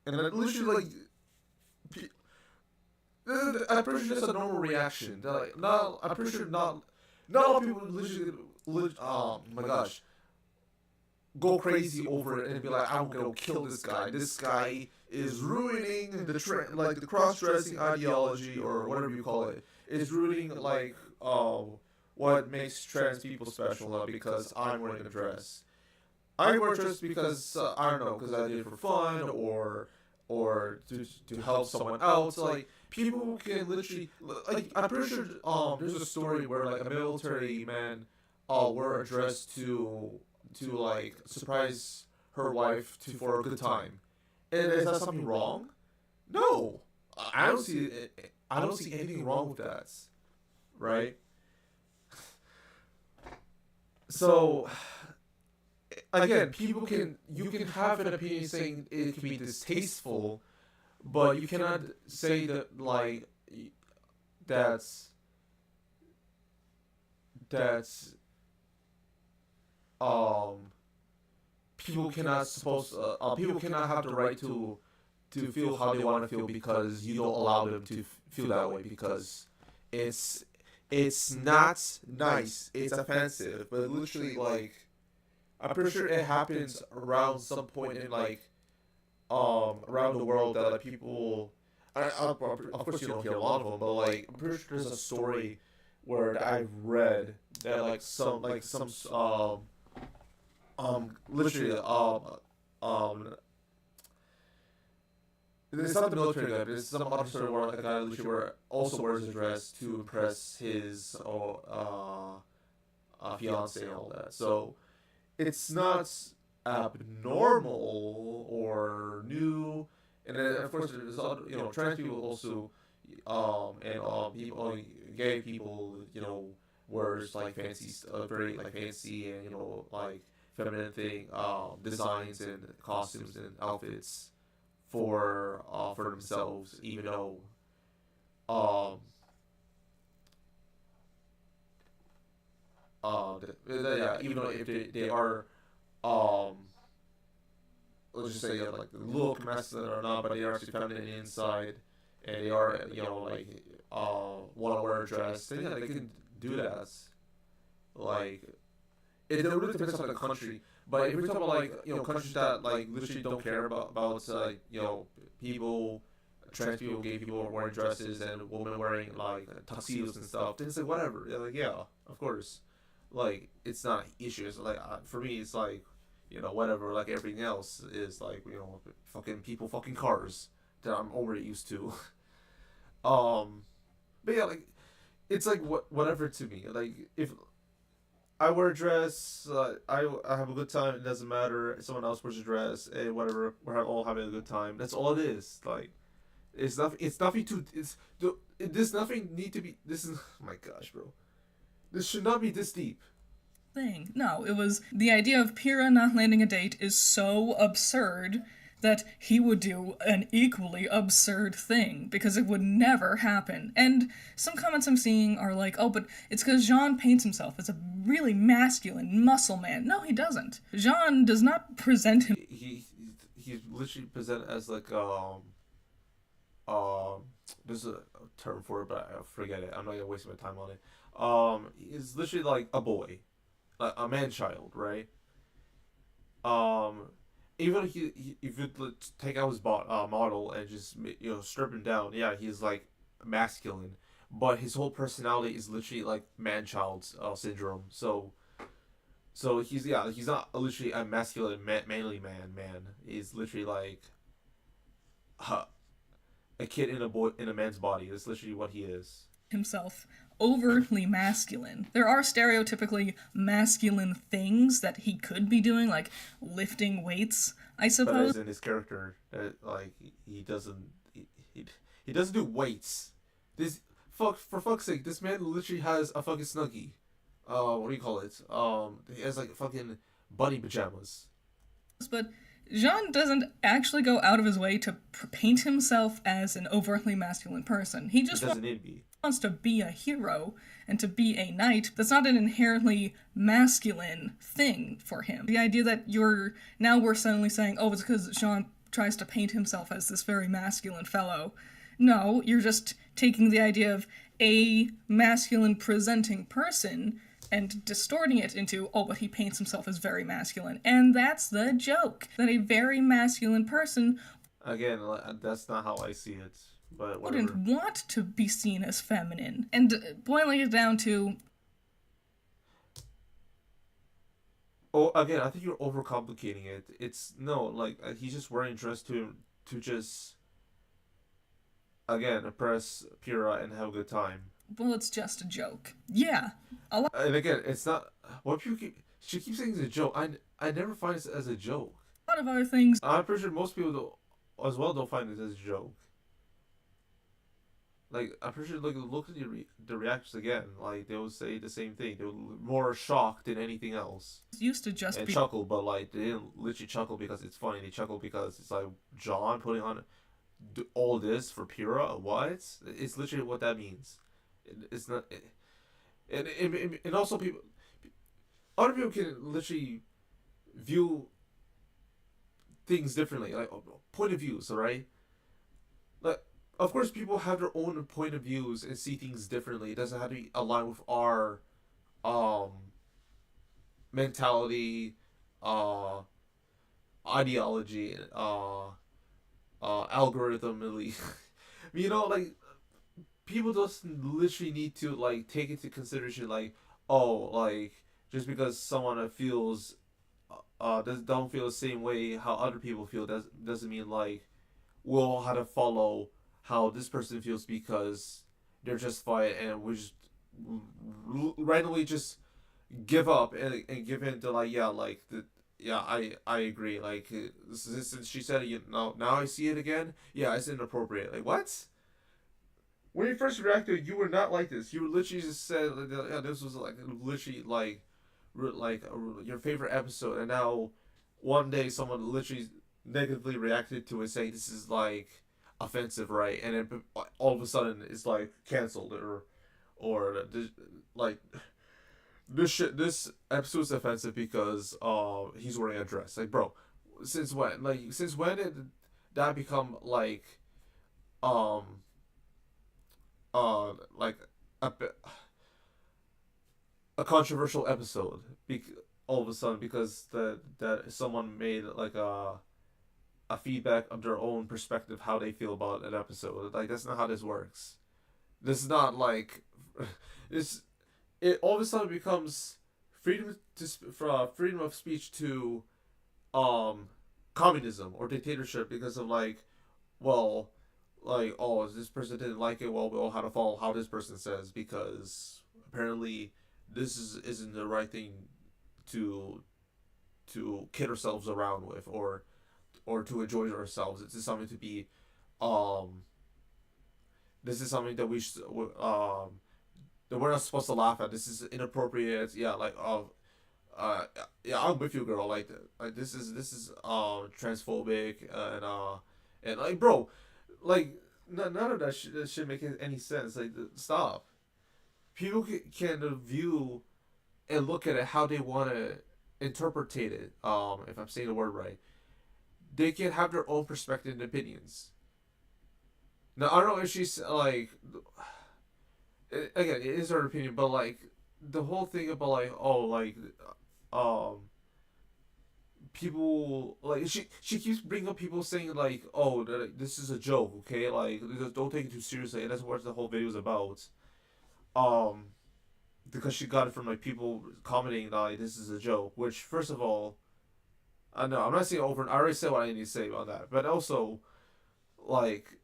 then literally like I'm pretty sure that's a normal reaction. They're like, no, I'm pretty sure not all people literally, oh my gosh, go crazy over it and be like, I'm gonna kill this guy. This guy is ruining the like the cross-dressing ideology or whatever you call it. Is ruining like what makes trans people special because I'm wearing a dress. I wear a dress because I don't know, because I did it for fun or to help someone else. Like people can literally like I'm pretty sure there's a story where like a military man wore a dress to like surprise her wife for a good time. And is that something wrong? No, I don't see it. I don't see anything wrong with that, right? So again, you can have an opinion saying it can be distasteful, but you cannot say that like that's that's people cannot have the right to feel how they want to feel because you don't allow them to feel that way because it's not nice, it's offensive, but literally like I'm pretty sure it happens around some point in like around the world that like people of course you don't hear a lot of them, but like I'm pretty sure there's a story where I've read that like some literally it's not the military guy, but it's some other story where like a guy literally also wears a dress to impress his fiance and all that. So it's not abnormal or new, and then of course there's other trans people also, and people gay people wears like fancy very like fancy and like feminine thing designs and costumes and outfits for themselves, even though yeah, even though if they are let's just say like the look masculine or not, but they are actually feminine inside, and they are like want to wear a dress, then yeah, they can do that. Like it really depends on the country, but if we're talking about like countries that like literally don't care about people, trans people, gay people wearing dresses and women wearing like tuxedos and stuff, then it's like whatever. They're like yeah, of course, like it's not an issue. It's like for me, it's like whatever. Like everything else is like fucking people, fucking cars that I'm already used to. But yeah, like it's like whatever to me. Like if I wear a dress, I have a good time. It doesn't matter. Someone else wears a dress, and whatever. We're all having a good time. That's all it is. Like, it's nothing. It's nothing to. There's nothing need to be. This is. Oh my gosh, bro. This should not be this deep. Thing. No, it was the idea of Pyrrha not landing a date is so absurd that he would do an equally absurd thing, because it would never happen. And some comments I'm seeing are like, oh, but it's because Jean paints himself as a really masculine muscle man. No, he doesn't. Jean does not present him. He's literally presented as like there's a term for it, but I forget it. I'm not gonna waste my time on it. He's literally like a boy, like a man child, right? Even if you take out his model and just strip him down, yeah, he's like masculine. but his whole personality is literally like man-child syndrome. So he's not literally a masculine manly man. He's literally like uh, a kid in a man's body. That's literally what he is. Himself overtly masculine. There are stereotypically masculine things that he could be doing, like lifting weights, I suppose. But as in his character, like he doesn't he doesn't do weights. This for fuck's sake, this man literally has a fucking snuggie. What do you call it? He has like fucking bunny pajamas. But Jean doesn't actually go out of his way to paint himself as an overtly masculine person. He just wants to be a hero and to be a knight. That's not an inherently masculine thing for him. The idea that we're suddenly saying, oh, it's because Jean tries to paint himself as this very masculine fellow. No, you're just taking the idea of a masculine presenting person and distorting it into, oh, but he paints himself as very masculine. And that's the joke. That a very masculine person... Again, that's not how I see it, but whatever. Wouldn't want to be seen as feminine. And boiling it down to... Oh, again, I think you're overcomplicating it. It's, no, like, he's just wearing a dress to just, again, oppress Pyrrha and have a good time. Well, it's just a joke. Yeah. And again, it's not. What people she keeps saying it's a joke. I never find it as a joke. A lot of other things. I'm pretty sure most people as well don't find it as a joke. Like, I'm pretty sure look at the reactions again. Like, they will say the same thing. They were more shocked than anything else. Used to just and chuckle, but like they didn't literally chuckle because it's funny. They chuckle because it's like John putting on all this for Pyrrha. What? It's literally what that means. It's not, and also other people can literally view things differently, like point of views. All right, like of course people have their own point of views and see things differently. It doesn't have to be aligned with our mentality, ideology, algorithmically. You know, like. People just literally need to like take into consideration like, oh, like just because someone feels don't feel the same way how other people feel doesn't mean like we'll have to follow how this person feels because they're justified and we just randomly just give up and give in to like I agree, like since she said it, now I see it again, it's inappropriate. Like, what? When you first reacted, you were not like this. You were literally just said, this was like literally like your favorite episode, and now one day someone literally negatively reacted to it, saying this is like offensive, right? And then all of a sudden it's like canceled or like this episode's offensive because he's wearing a dress. Like, bro, since when? Like, since when did that become like like a controversial episode all of a sudden because that someone made like a feedback of their own perspective how they feel about an episode. Like, that's not how this works. This is not like it all of a sudden becomes freedom of speech to communism or dictatorship because of like, well, like, oh, this person didn't like it, well, we'll have to follow how this person says because apparently this isn't the right thing to kid ourselves around with or to enjoy ourselves. This is something to be this is something that we should that we're not supposed to laugh at. This is inappropriate. I'm with you, girl. Like this is transphobic and like, bro, like none of that should make any sense. Like, stop. People can view and look at it how they want to interpret it. If I'm saying the word right, they can have their own perspective and opinions. Now, I don't know if she's like, again, it is her opinion, but like the whole thing about like, oh, like, people, like, she keeps bringing up people saying like, oh, this is a joke, okay, like, don't take it too seriously, and that's what the whole video is about. um because she got it from like people commenting like this is a joke. Which first of all, I know I'm not saying over. I already said what I need to say about that. But also, like,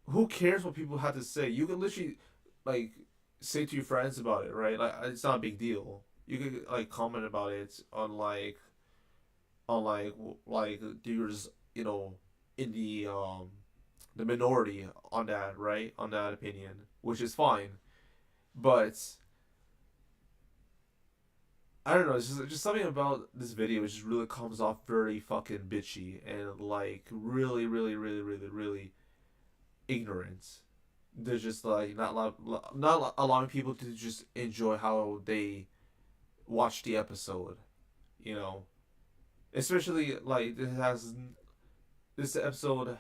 who cares what people have to say? You can literally like say to your friends about it, right? Like it's not a big deal. You can like comment about it on like you're just in the minority on that, right? On that opinion, which is fine. But I don't know. It's just something about this video which just really comes off very fucking bitchy and like really, really, really, really, really ignorant. They're just like not allowing people to just enjoy how they watch the episode. You know, especially like this episode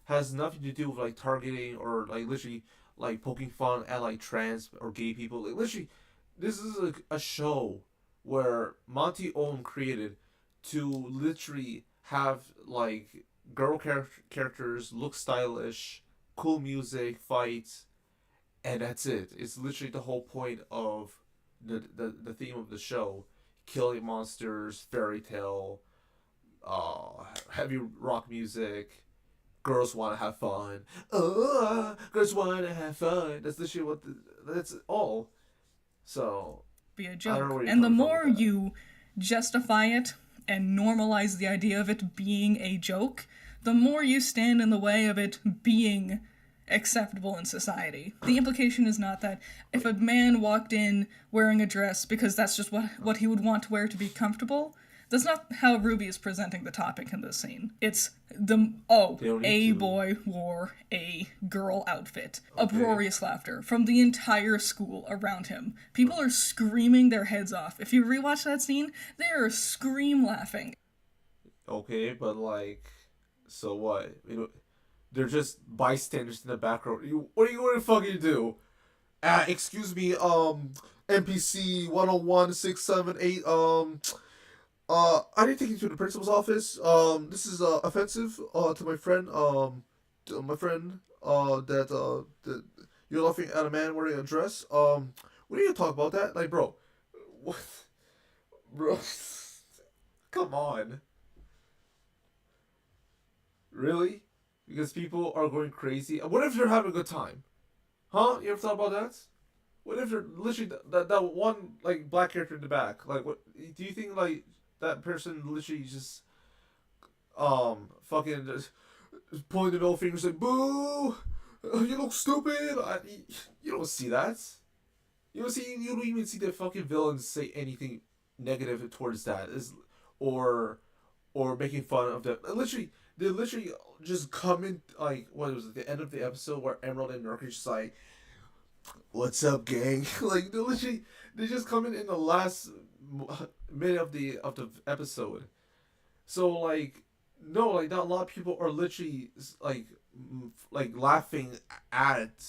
has nothing to do with like targeting or like literally like poking fun at like trans or gay people. Like literally, this is a show where Monty Owen created to literally have like characters look stylish, cool music, fights, and that's it. It's literally the whole point of the theme of the show: killing monsters, fairy tale, heavy rock music. Girls want to have fun. Oh, girls want to have fun. That's literally that's all. So Be a I don't know joke. where you're And the coming from with more that. you justify it and normalize the idea of it being a joke, the more you stand in the way of it being acceptable in society. The implication is not that if a man walked in wearing a dress because that's just what he would want to wear to be comfortable, that's not how RWBY is presenting the topic in this scene. It's a boy wore a girl outfit. Okay. Uproarious laughter from the entire school around him. People are screaming their heads off. If you rewatch that scene, they are scream laughing. Okay, but like, so what? They're just bystanders in the background. What are you going to fucking do? Excuse me, NPC 101678, I need to take you to the principal's office. This is offensive to my friend. That you're laughing at a man wearing a dress. We need to talk about that. Like, bro, what, bro? Come on, really? Because people are going crazy. What if you're having a good time? Huh? You ever thought about that? What if you're literally that one like black character in the back? Like, what do you think like that person literally just fucking just pulling the middle fingers like boo, you look stupid. You don't see that. You don't even see the fucking villains say anything negative towards that or making fun of them. They literally just come in like what was it the end of the episode where Emerald and Mercury just like, what's up, gang? Like they just come in the last minute of the episode. So like no, like not a lot of people are literally like laughing at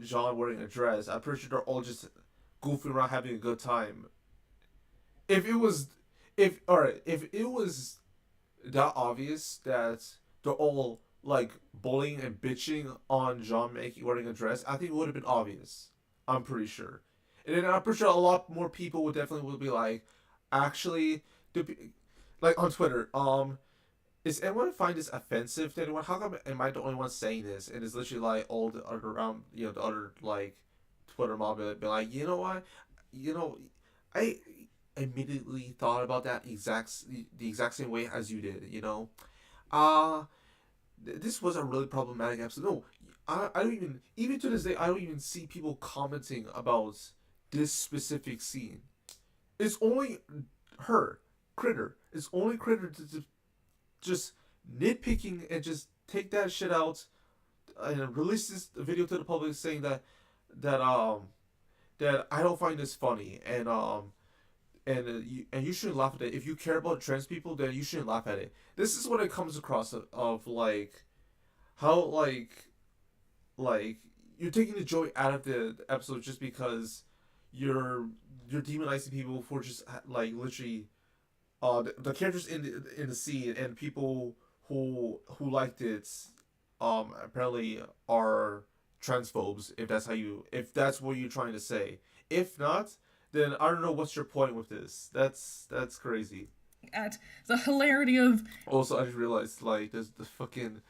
Jean wearing a dress. I'm pretty sure they're all just goofing around having a good time. If it was if it was that obvious that they're all like bullying and bitching on Jean making wearing a dress, I think it would have been obvious. I'm pretty sure. And then I'm pretty sure a lot more people would be like, actually, like on Twitter, is anyone find this offensive to anyone? How come am I the only one saying this? And it's literally like all the other around, the other like Twitter mob be like, you know what, I immediately thought about that the exact same way as you did. Uh this was a really problematic episode. No, I don't even to this day I don't even see people commenting about this specific scene. It's only her, Critter. It's only Critter to just nitpicking and just take that shit out and release this video to the public saying that that I don't find this funny and you shouldn't laugh at it. If you care about trans people, then you shouldn't laugh at it. This is what it comes across of like how like you're taking the joy out of the episode just because you're demonizing people for just like literally the characters in the scene and people who liked it apparently are transphobes, if that's what you're trying to say. If not, then I don't know what's your point with this. That's crazy. At the hilarity of. Also, I just realized, like, there's the fucking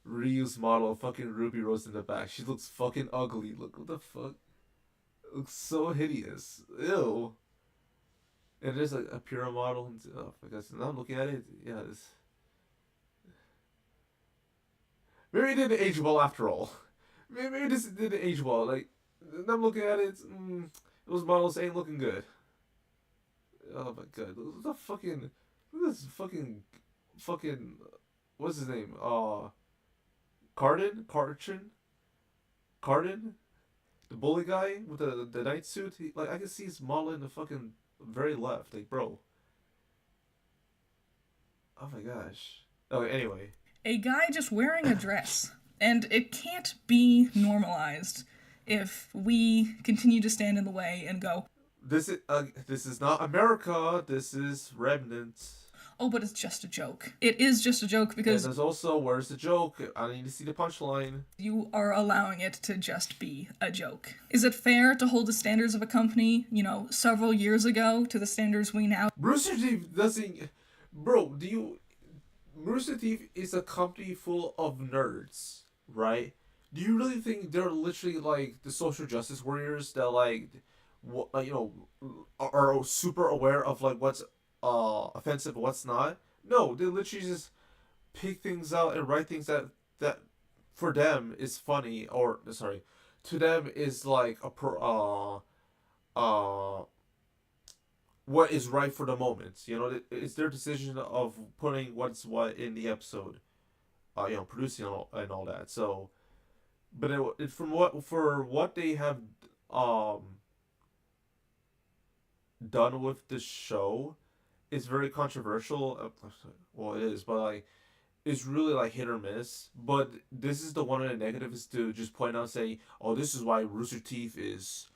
reuse model of fucking Ruby Rose in the back. She looks fucking ugly. Look, what the fuck? It looks so hideous. Ew. And there's like a pure model. Oh, I guess now I'm looking at it. Yeah, this. Maybe it didn't age well after all. Maybe this didn't age well. Like, now I'm looking at it. Those models ain't looking good. Oh my god. Look at the fucking. Look at this fucking. What's his name? Cardin? Cardin? The bully guy with the night suit? Like, I can see his model in the fucking very left. Like, bro. Oh my gosh. Okay, anyway. A guy just wearing a dress. And it can't be normalized if we continue to stand in the way and go, This is not America. This is Remnant. Oh, but it's just a joke. It is just a joke because... And there's also, where's the joke? I need to see the punchline. You are allowing it to just be a joke. Is it fair to hold the standards of a company, several years ago to the standards we now... Rooster Teeth doesn't... Bro, Rooster Teeth is a company full of nerds, right? Do you really think they're literally, like, the social justice warriors that, like, are super aware of, like, what's offensive and what's not? No, they literally just pick things out and write things that for them is funny, or sorry, to them is like what is right for the moment. It's their decision of putting what's what in the episode, producing and all that. So, but for what they have done with the show, it's very controversial. Well, it is, but like, it's really like hit or miss. But this is the one of the negatives to just point out, say, oh, this is why Rooster Teeth is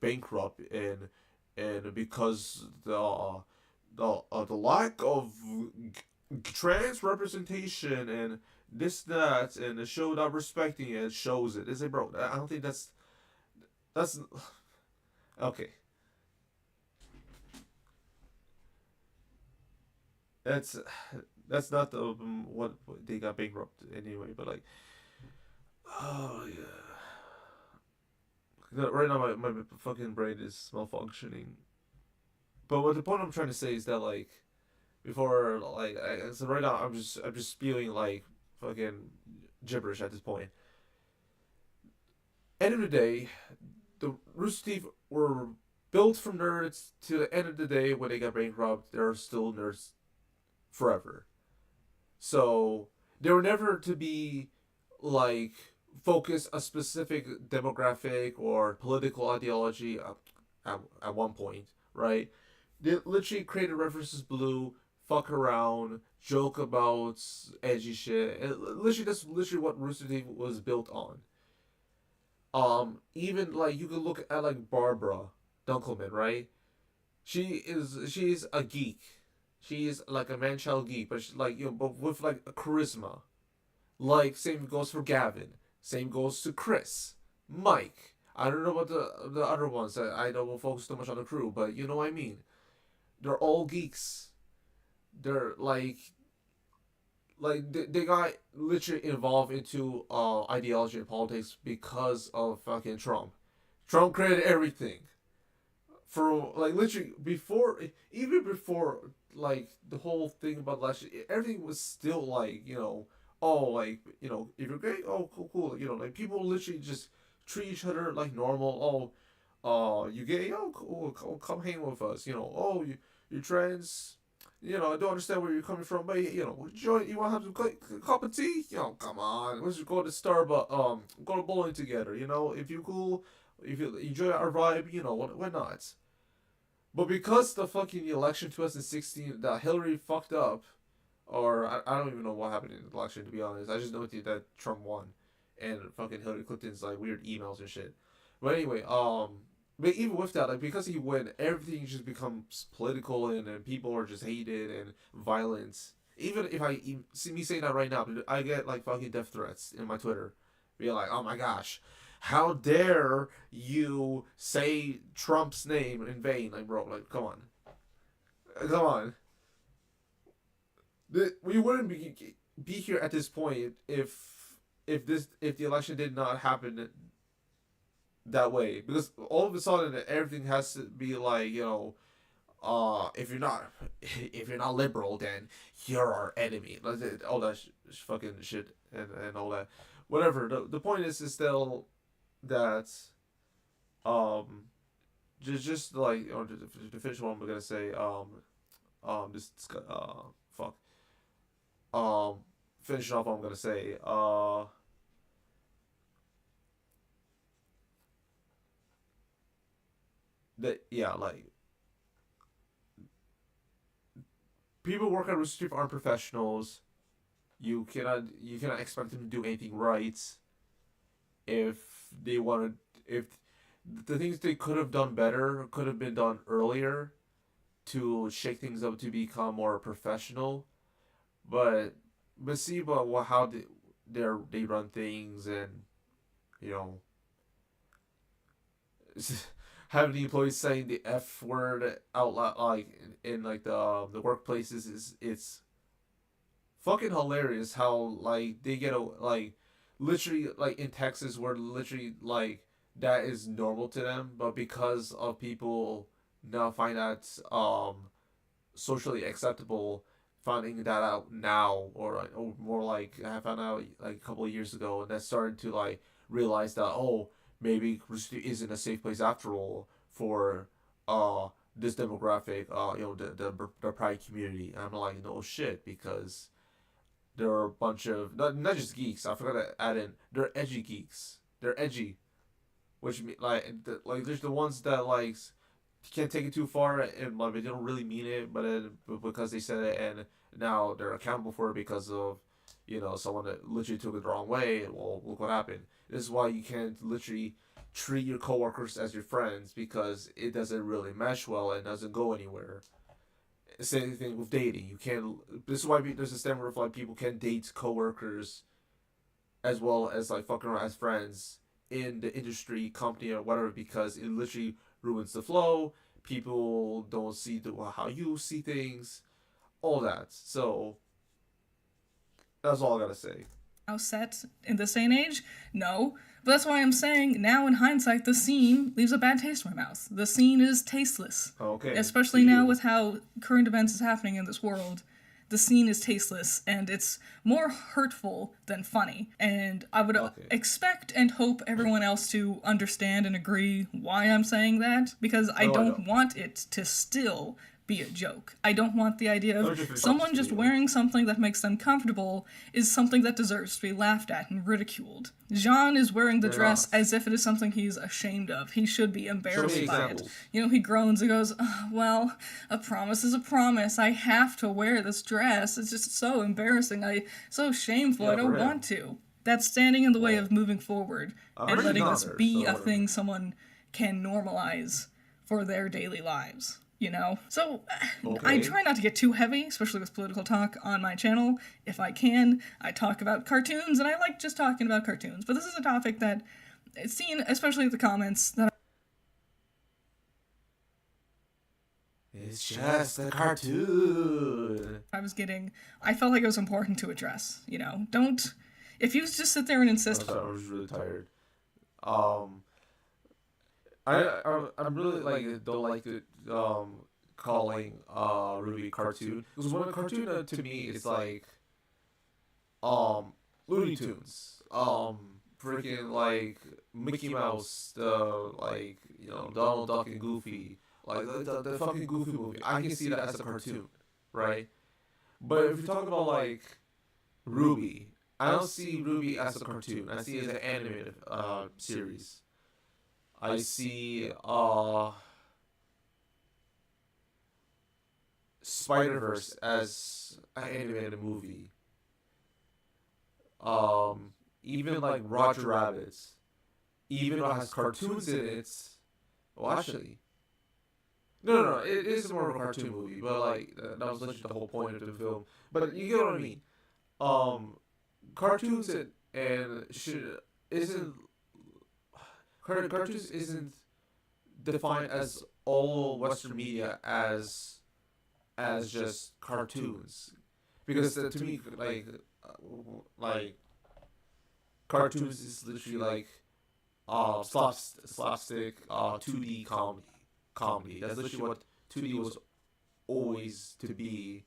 bankrupt, and because the lack of trans representation and this that, and the show not respecting it shows it. Is it, bro? I don't think that's okay. That's not the what they got bankrupt anyway, but like, oh yeah. Right now my fucking brain is malfunctioning. But what the point I'm trying to say is that, like, before, like, so right now I'm just spewing like fucking gibberish at this point. End of the day, the Rooster Teeth were built from nerds. To the end of the day, when they got bankrupt, they're still nerds forever. So they were never to be like focus a specific demographic or political ideology at one point, right? They literally created references blue, fuck around, joke about edgy shit, and literally that's literally what Rooster Teeth was built on. Even like you could look at like Barbara Dunkelman, right? She's a geek. She's like a man-child geek, but she's like, but with like a charisma. Like, same goes for Gavin. Same goes to Chris, Mike. I don't know about the other ones. I don't focus too much on the crew, but you know what I mean. They're all geeks. They're like they got literally involved into ideology and politics because of fucking Trump. Trump created everything. For like literally even before like the whole thing about last year, everything was still like, like, if you're gay, oh, cool, like people literally just treat each other like normal. Oh, you gay, oh, cool, come hang with us, oh, you're trans, I don't understand where you're coming from, but you want to have a cup of tea, come on, let's just go to Starbucks, go to bowling together, if you're cool, if you enjoy our vibe, why not? But because the fucking election 2016 that Hillary fucked up, or I don't even know what happened in the election, to be honest. I just know that Trump won, and fucking Hillary Clinton's like weird emails and shit. But anyway, but even with that, like, because he won, everything just becomes political, and people are just hated and violence. Even if I see me saying that right now, I get like fucking death threats in my Twitter, be like, oh my gosh, how dare you say Trump's name in vain? Like, bro, like, come on. Come on. We wouldn't be here at this point if the election did not happen that way, because all of a sudden everything has to be like, if you're not liberal, then you're our enemy. All that fucking shit and all that. Whatever. The point is still that just like, to finish what I'm gonna say, this fuck finish off what I'm gonna say, that, yeah, like, people work at Rooster Teeth aren't professionals. You cannot expect them to do anything right. If they wanted, if the things they could have done better could have been done earlier to shake things up to become more professional. But see, how they run things, and you know having the employees saying the F word out loud, like in like the workplaces, is it's fucking hilarious how, like, they get like, literally, like, in Texas, where literally, like, that is normal to them, but because of people now find that socially acceptable, finding that out now, or more like I found out like a couple of years ago, and that started to like realize that, oh, maybe Rooster isn't a safe place after all for this demographic, the pride community. And I'm like, no shit, because there are a bunch of not just geeks. I forgot to add in, they're edgy geeks. They're edgy, which like there's the ones that like can't take it too far, and like, they don't really mean it, but because they said it, and now they're accountable for it because of someone that literally took it the wrong way. Well, look what happened. This is why you can't literally treat your coworkers as your friends, because it doesn't really mesh well and doesn't go anywhere. Same thing with dating. You can't. This is why there's a standard of like people can't date coworkers as well as like fucking around as friends in the industry, company, or whatever, because it literally ruins the flow. People don't see how you see things, all that. So that's all I gotta say. Set in this day and age? No. But that's why I'm saying, now in hindsight, the scene leaves a bad taste in my mouth. The scene is tasteless. Okay. Especially now with how current events is happening in this world. The scene is tasteless, and it's more hurtful than funny. And I would expect and hope everyone else to understand and agree why I'm saying that, because I don't want it to still be a joke. I don't want the idea of someone just wearing something that makes them comfortable is something that deserves to be laughed at and ridiculed. Jean is wearing the dress as if it is something he's ashamed of. He should be embarrassed by it. He groans and goes, oh, well, a promise is a promise. I have to wear this dress. It's just so embarrassing. So shameful. I don't want to. That's standing in the way of moving forward and letting this be a thing someone can normalize for their daily lives. So I try not to get too heavy, especially with political talk on my channel. If I can, I talk about cartoons, and I like just talking about cartoons. But this is a topic that it's seen, especially with the comments, that it's just a cartoon. I felt like it was important to address. If you just sit there and insist. I was really tired. I'm really don't like the calling RWBY cartoon, because when a cartoon to me is like Looney Tunes, freaking like Mickey Mouse, Donald Duck and Goofy, like the fucking Goofy movie. I can see that as a cartoon, right? But if you're talking about like RWBY, I don't see RWBY as a cartoon. I see it as an animated series. I see Spider-Verse as an animated movie. Even like Roger Rabbit's, even though it has cartoons in it. Well, actually, no, it is more of a cartoon movie, but like that was literally the whole point of the film. But you get what I mean. Cartoons and shit isn't cartoons isn't defined as all Western media as just cartoons, because to me like cartoons is literally like slapstick 2D comedy. That's literally what 2D was always to be,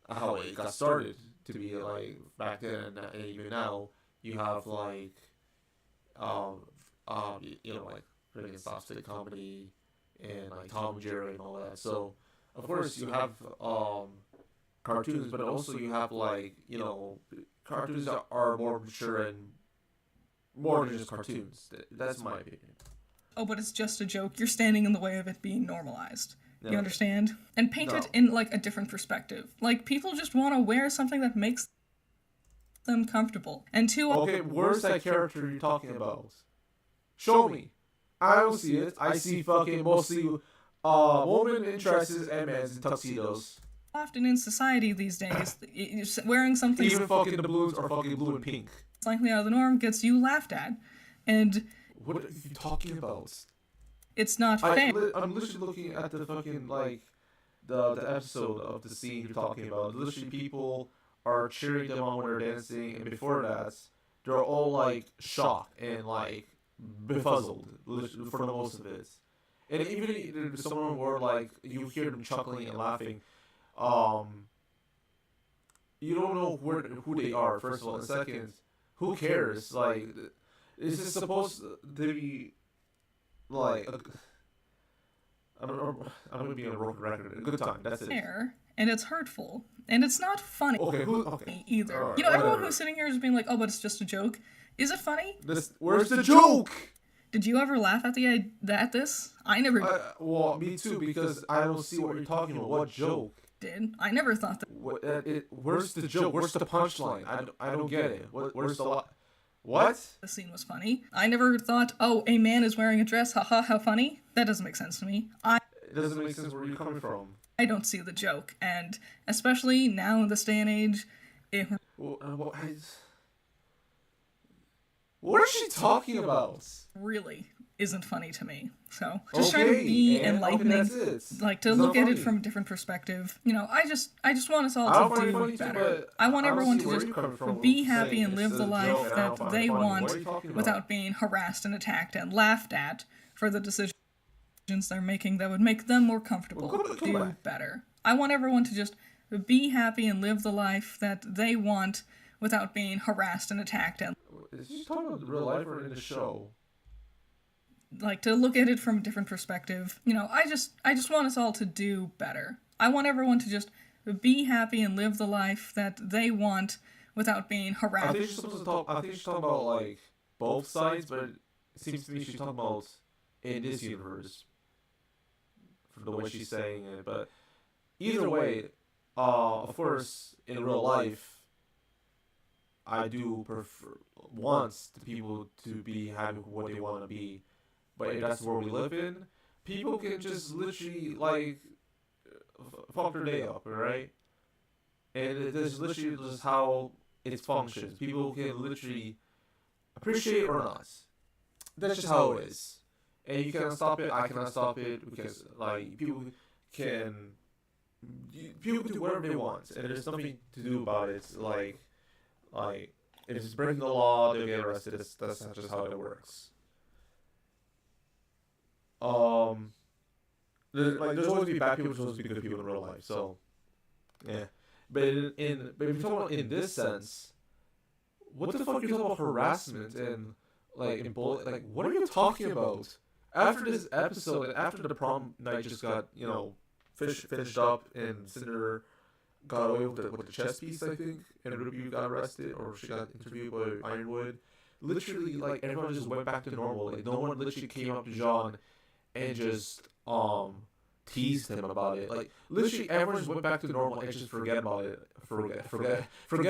how it got started to be, like back then, and even now you have like like freaking slapstick comedy and like Tom and Jerry and all that. So of course you have cartoons, but also you have like cartoons that are more mature and more than just cartoons. That's my opinion. Oh, but it's just a joke. You're standing in the way of it being normalized. No. You understand? And paint it in like a different perspective. Like, people just want to wear something that makes them comfortable. And okay, where's that character you're talking about? Show me. I don't see it. I see fucking mostly women in dresses and men in tuxedos. Often in society these days, wearing something even fucking the balloons are fucking blue and pink, slightly out of the norm gets you laughed at. And what are you talking about? It's not fair. I'm literally looking at the fucking like the episode of the scene you're talking about. Literally people are cheering them on when they're dancing, and before that they're all like shocked and like befuzzled for the most of it. And even someone where like you hear them chuckling and laughing, you don't know who they are, first of all, and second, who cares? Like, is this supposed to be like I'm gonna be on a broken record, a good time, that's it. Fair, and it's hurtful, and it's not funny either. Right, Everyone who's sitting here is being like, oh, but it's just a joke. Is it funny? Where's the joke? Did you ever laugh at this? I never did. Well, me too, because I don't see what you're talking about. What joke? I never thought that. Where's the joke? Where's the punchline? I don't get it. Where's the what? The scene was funny. I never thought, oh, a man is wearing a dress. Haha, how funny. That doesn't make sense to me. It doesn't make sense where you're coming from. I don't see the joke, and especially now in this day and age, what is she talking about? Really isn't funny to me. So just trying to be enlightening, like to look at it from a different perspective. I just want us all to do better. I want everyone to just be happy and live the life that they want without being harassed and attacked and laughed at for the decisions they're making that would make them more comfortable. Do better. I want everyone to just be happy and live the life that they want without being harassed and attacked and. Is she talking about real life or in the show? Like, to look at it from a different perspective. I just want us all to do better. I want everyone to just be happy and live the life that they want without being harassed. I think she's talking about like both sides, but it seems to me she's talking about in this universe, from the way she's saying it. But either way, of course, in real life, I do want the people to be having what they want to be. But if that's where we live in, people can just literally like fuck their day up, right? And this is literally just how it functions. People can literally appreciate it or not. That's just how it is. And you cannot stop it. I cannot stop it, because like people can do whatever they want, and there's nothing to do about it. Like if it's breaking the law, they'll get arrested. That's not just how it works. There's always gonna be bad people, there's always gonna be good people in real life. So, yeah. But if you're talking about in this sense, what the fuck are you talking about harassment and like like what are you talking about? After this episode and after the prom night just got finished up, and Cinder got away with the chess piece, I think, and RWBY got arrested, or she got interviewed by Ironwood. Literally, like, everyone just went back to normal. Like, no one literally came up to John and just teased him about it. Like, literally everyone just went back to normal and just forget about it. Forget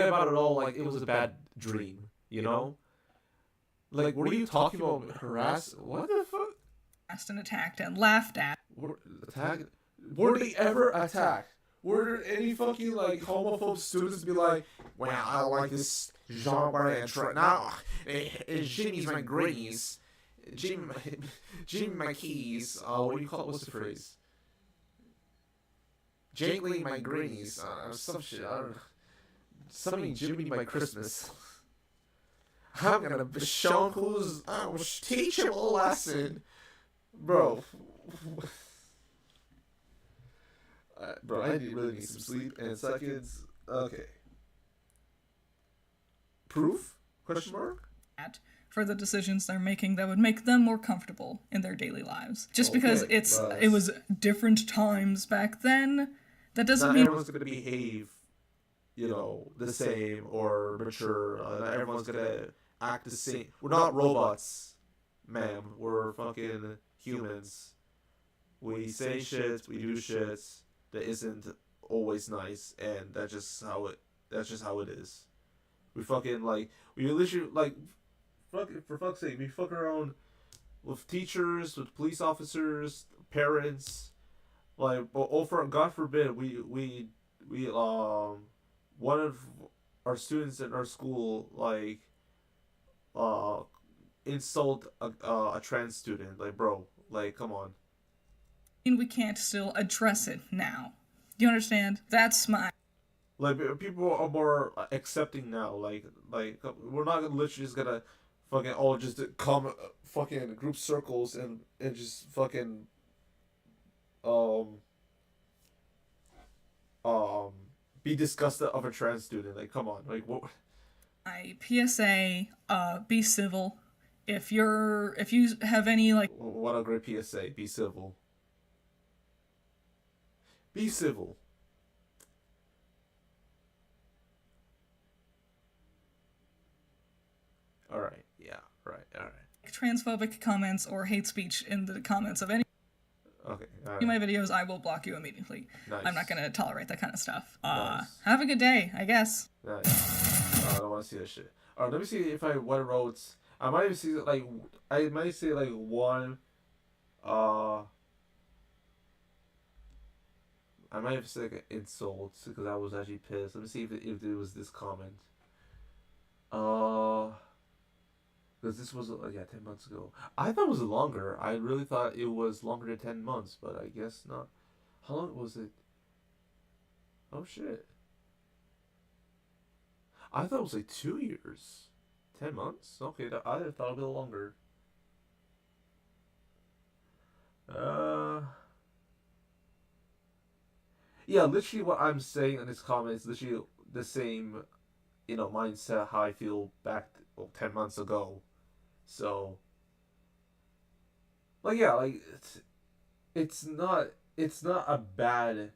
about it all, like it was a bad dream, Like, what are you talking about? What the fuck? Harassed and attacked and laughed at. Were they ever attacked? were there any fucking like homophobe students be like, well, I like this genre and now Jimmy's my greenies, Jimmy my keys. What do you call it? What's the phrase? Jangling my greenies. Some shit. I don't know. Something Jimmy my Christmas. I'm gonna show him who's. I will teach him a lesson, bro. Bro, I really need some sleep. And seconds. Okay. Proof? Question mark? For the decisions they're making that would make them more comfortable in their daily lives. Just because it was different times back then, that doesn't mean everyone's gonna behave, you know, the same or mature. Not everyone's gonna act the same. We're not robots, ma'am. We're fucking humans. We say shit, we do shit that isn't always nice, and that's just how it is. We fucking we literally for fuck's sake, we fuck around with teachers, with police officers, parents, for God forbid we one of our students in our school insult a trans student. Bro, come on. We can't still address it now. Do you understand? That's my... People are more accepting now. We're not literally just gonna fucking all just come fucking group circles and just fucking be disgusted of a trans student. Come on. What? My PSA, be civil. If you have any What a great PSA. Be civil. Be civil. Alright, yeah, right, alright. Transphobic comments or hate speech in the comments of any my videos, I will block you immediately. Nice. I'm not gonna tolerate that kind of stuff. Nice. Have a good day, I guess. Nice. I don't want to see that shit. Alright, let me see if I wrote. I might even see I might say one. I might have said an insult because I was actually pissed. Let me see if it was this comment. Because this was 10 months ago. I thought it was longer. I really thought it was longer than 10 months, but I guess not. How long was it? Oh shit. I thought it was 2 years. 10 months? Okay, I thought it would be longer. Yeah, literally what I'm saying in this comment is literally the same, mindset how I feel back 10 months ago. So, it's not a bad.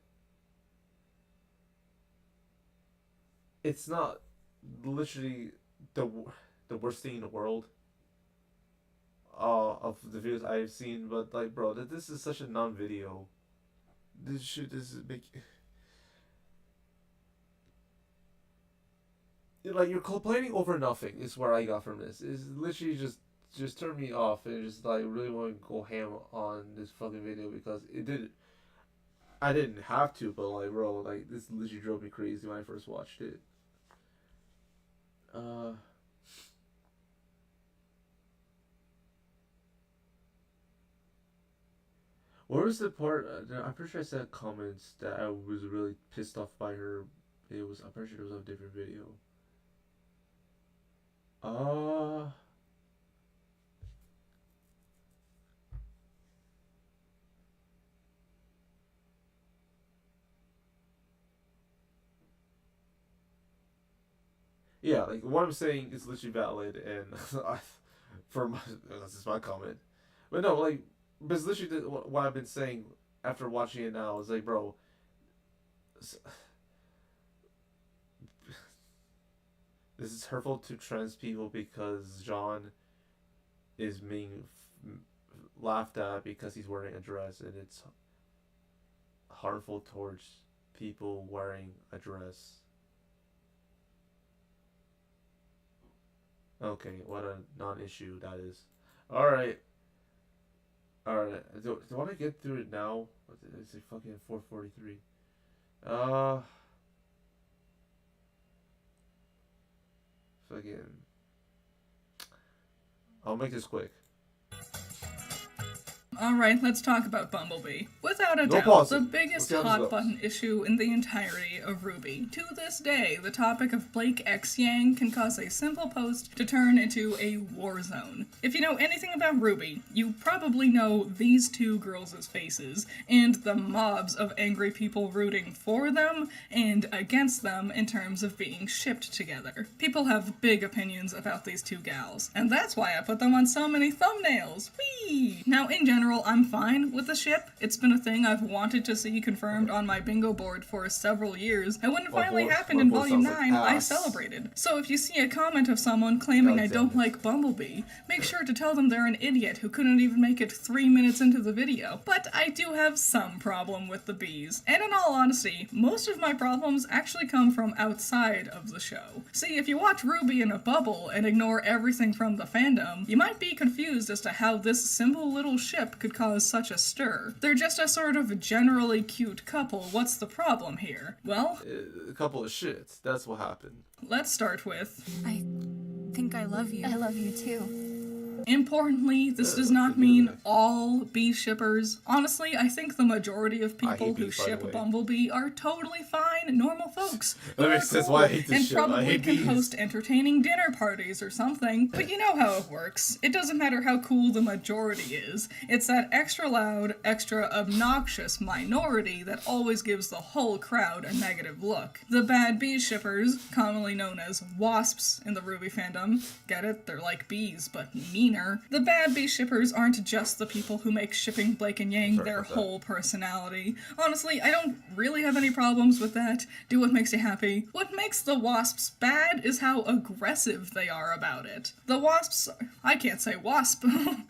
It's not literally the worst thing in the world. Of the videos I've seen, but bro, this is such a non-video. This shit is make. You're complaining over nothing is what I got from this. It's literally just turned me off and just really want to go ham on this fucking video because it didn't. I didn't have to, but bro, this literally drove me crazy when I first watched it. What was the part? I'm pretty sure I said comments that I was really pissed off by her. I'm pretty sure it was a different video. Yeah, what I'm saying is literally valid, and this is my comment. But no, but it's literally what I've been saying after watching it now is bro. This is hurtful to trans people because John is being laughed at because he's wearing a dress, and it's harmful towards people wearing a dress. Okay, what a non-issue that is. Alright. Do I want to get through it now? It's fucking 4:43. Uh, fucking. I'll make this quick. Alright, let's talk about Bumblebee. Without a No doubt, pausing. the biggest Let's see how this hot button issue in the entirety of RWBY. To this day, the topic of Blake X Yang can cause a simple post to turn into a war zone. If you know anything about RWBY, you probably know these two girls' faces, and the mobs of angry people rooting for them and against them in terms of being shipped together. People have big opinions about these two gals, and that's why I put them on so many thumbnails. Whee! Now, in general, I'm fine with the ship. It's been a thing I've wanted to see confirmed on my bingo board for several years, and when it finally happened in Volume 9, I celebrated. So if you see a comment of someone claiming I don't like Bumblebee, make sure to tell them they're an idiot who couldn't even make it 3 minutes into the video. But I do have some problem with the bees, and in all honesty, most of my problems actually come from outside of the show. See, if you watch RWBY in a bubble and ignore everything from the fandom, you might be confused as to how this simple little ship could cause such a stir. They're just a sort of generally cute couple. What's the problem here? Well, A couple of shits. That's what happened. let's start with... I think I love you. I love you too. Importantly, this does not mean all bee shippers. Honestly, I think the majority of people who ship Bumblebee are totally fine, normal folks. That makes sense why I hate this and ship. probably can host entertaining dinner parties or something. But you know how it works. It doesn't matter how cool the majority is. It's that extra loud, extra obnoxious minority that always gives the whole crowd a negative look. The bad bee shippers, commonly known as wasps in the RWBY fandom, get it? They're like bees, but meaner. The bad bee shippers aren't just the people who make shipping Blake and Yang their whole personality. Honestly, I don't really have any problems with that. Do what makes you happy. What makes the wasps bad is how aggressive they are about it. The wasps... I can't say wasp.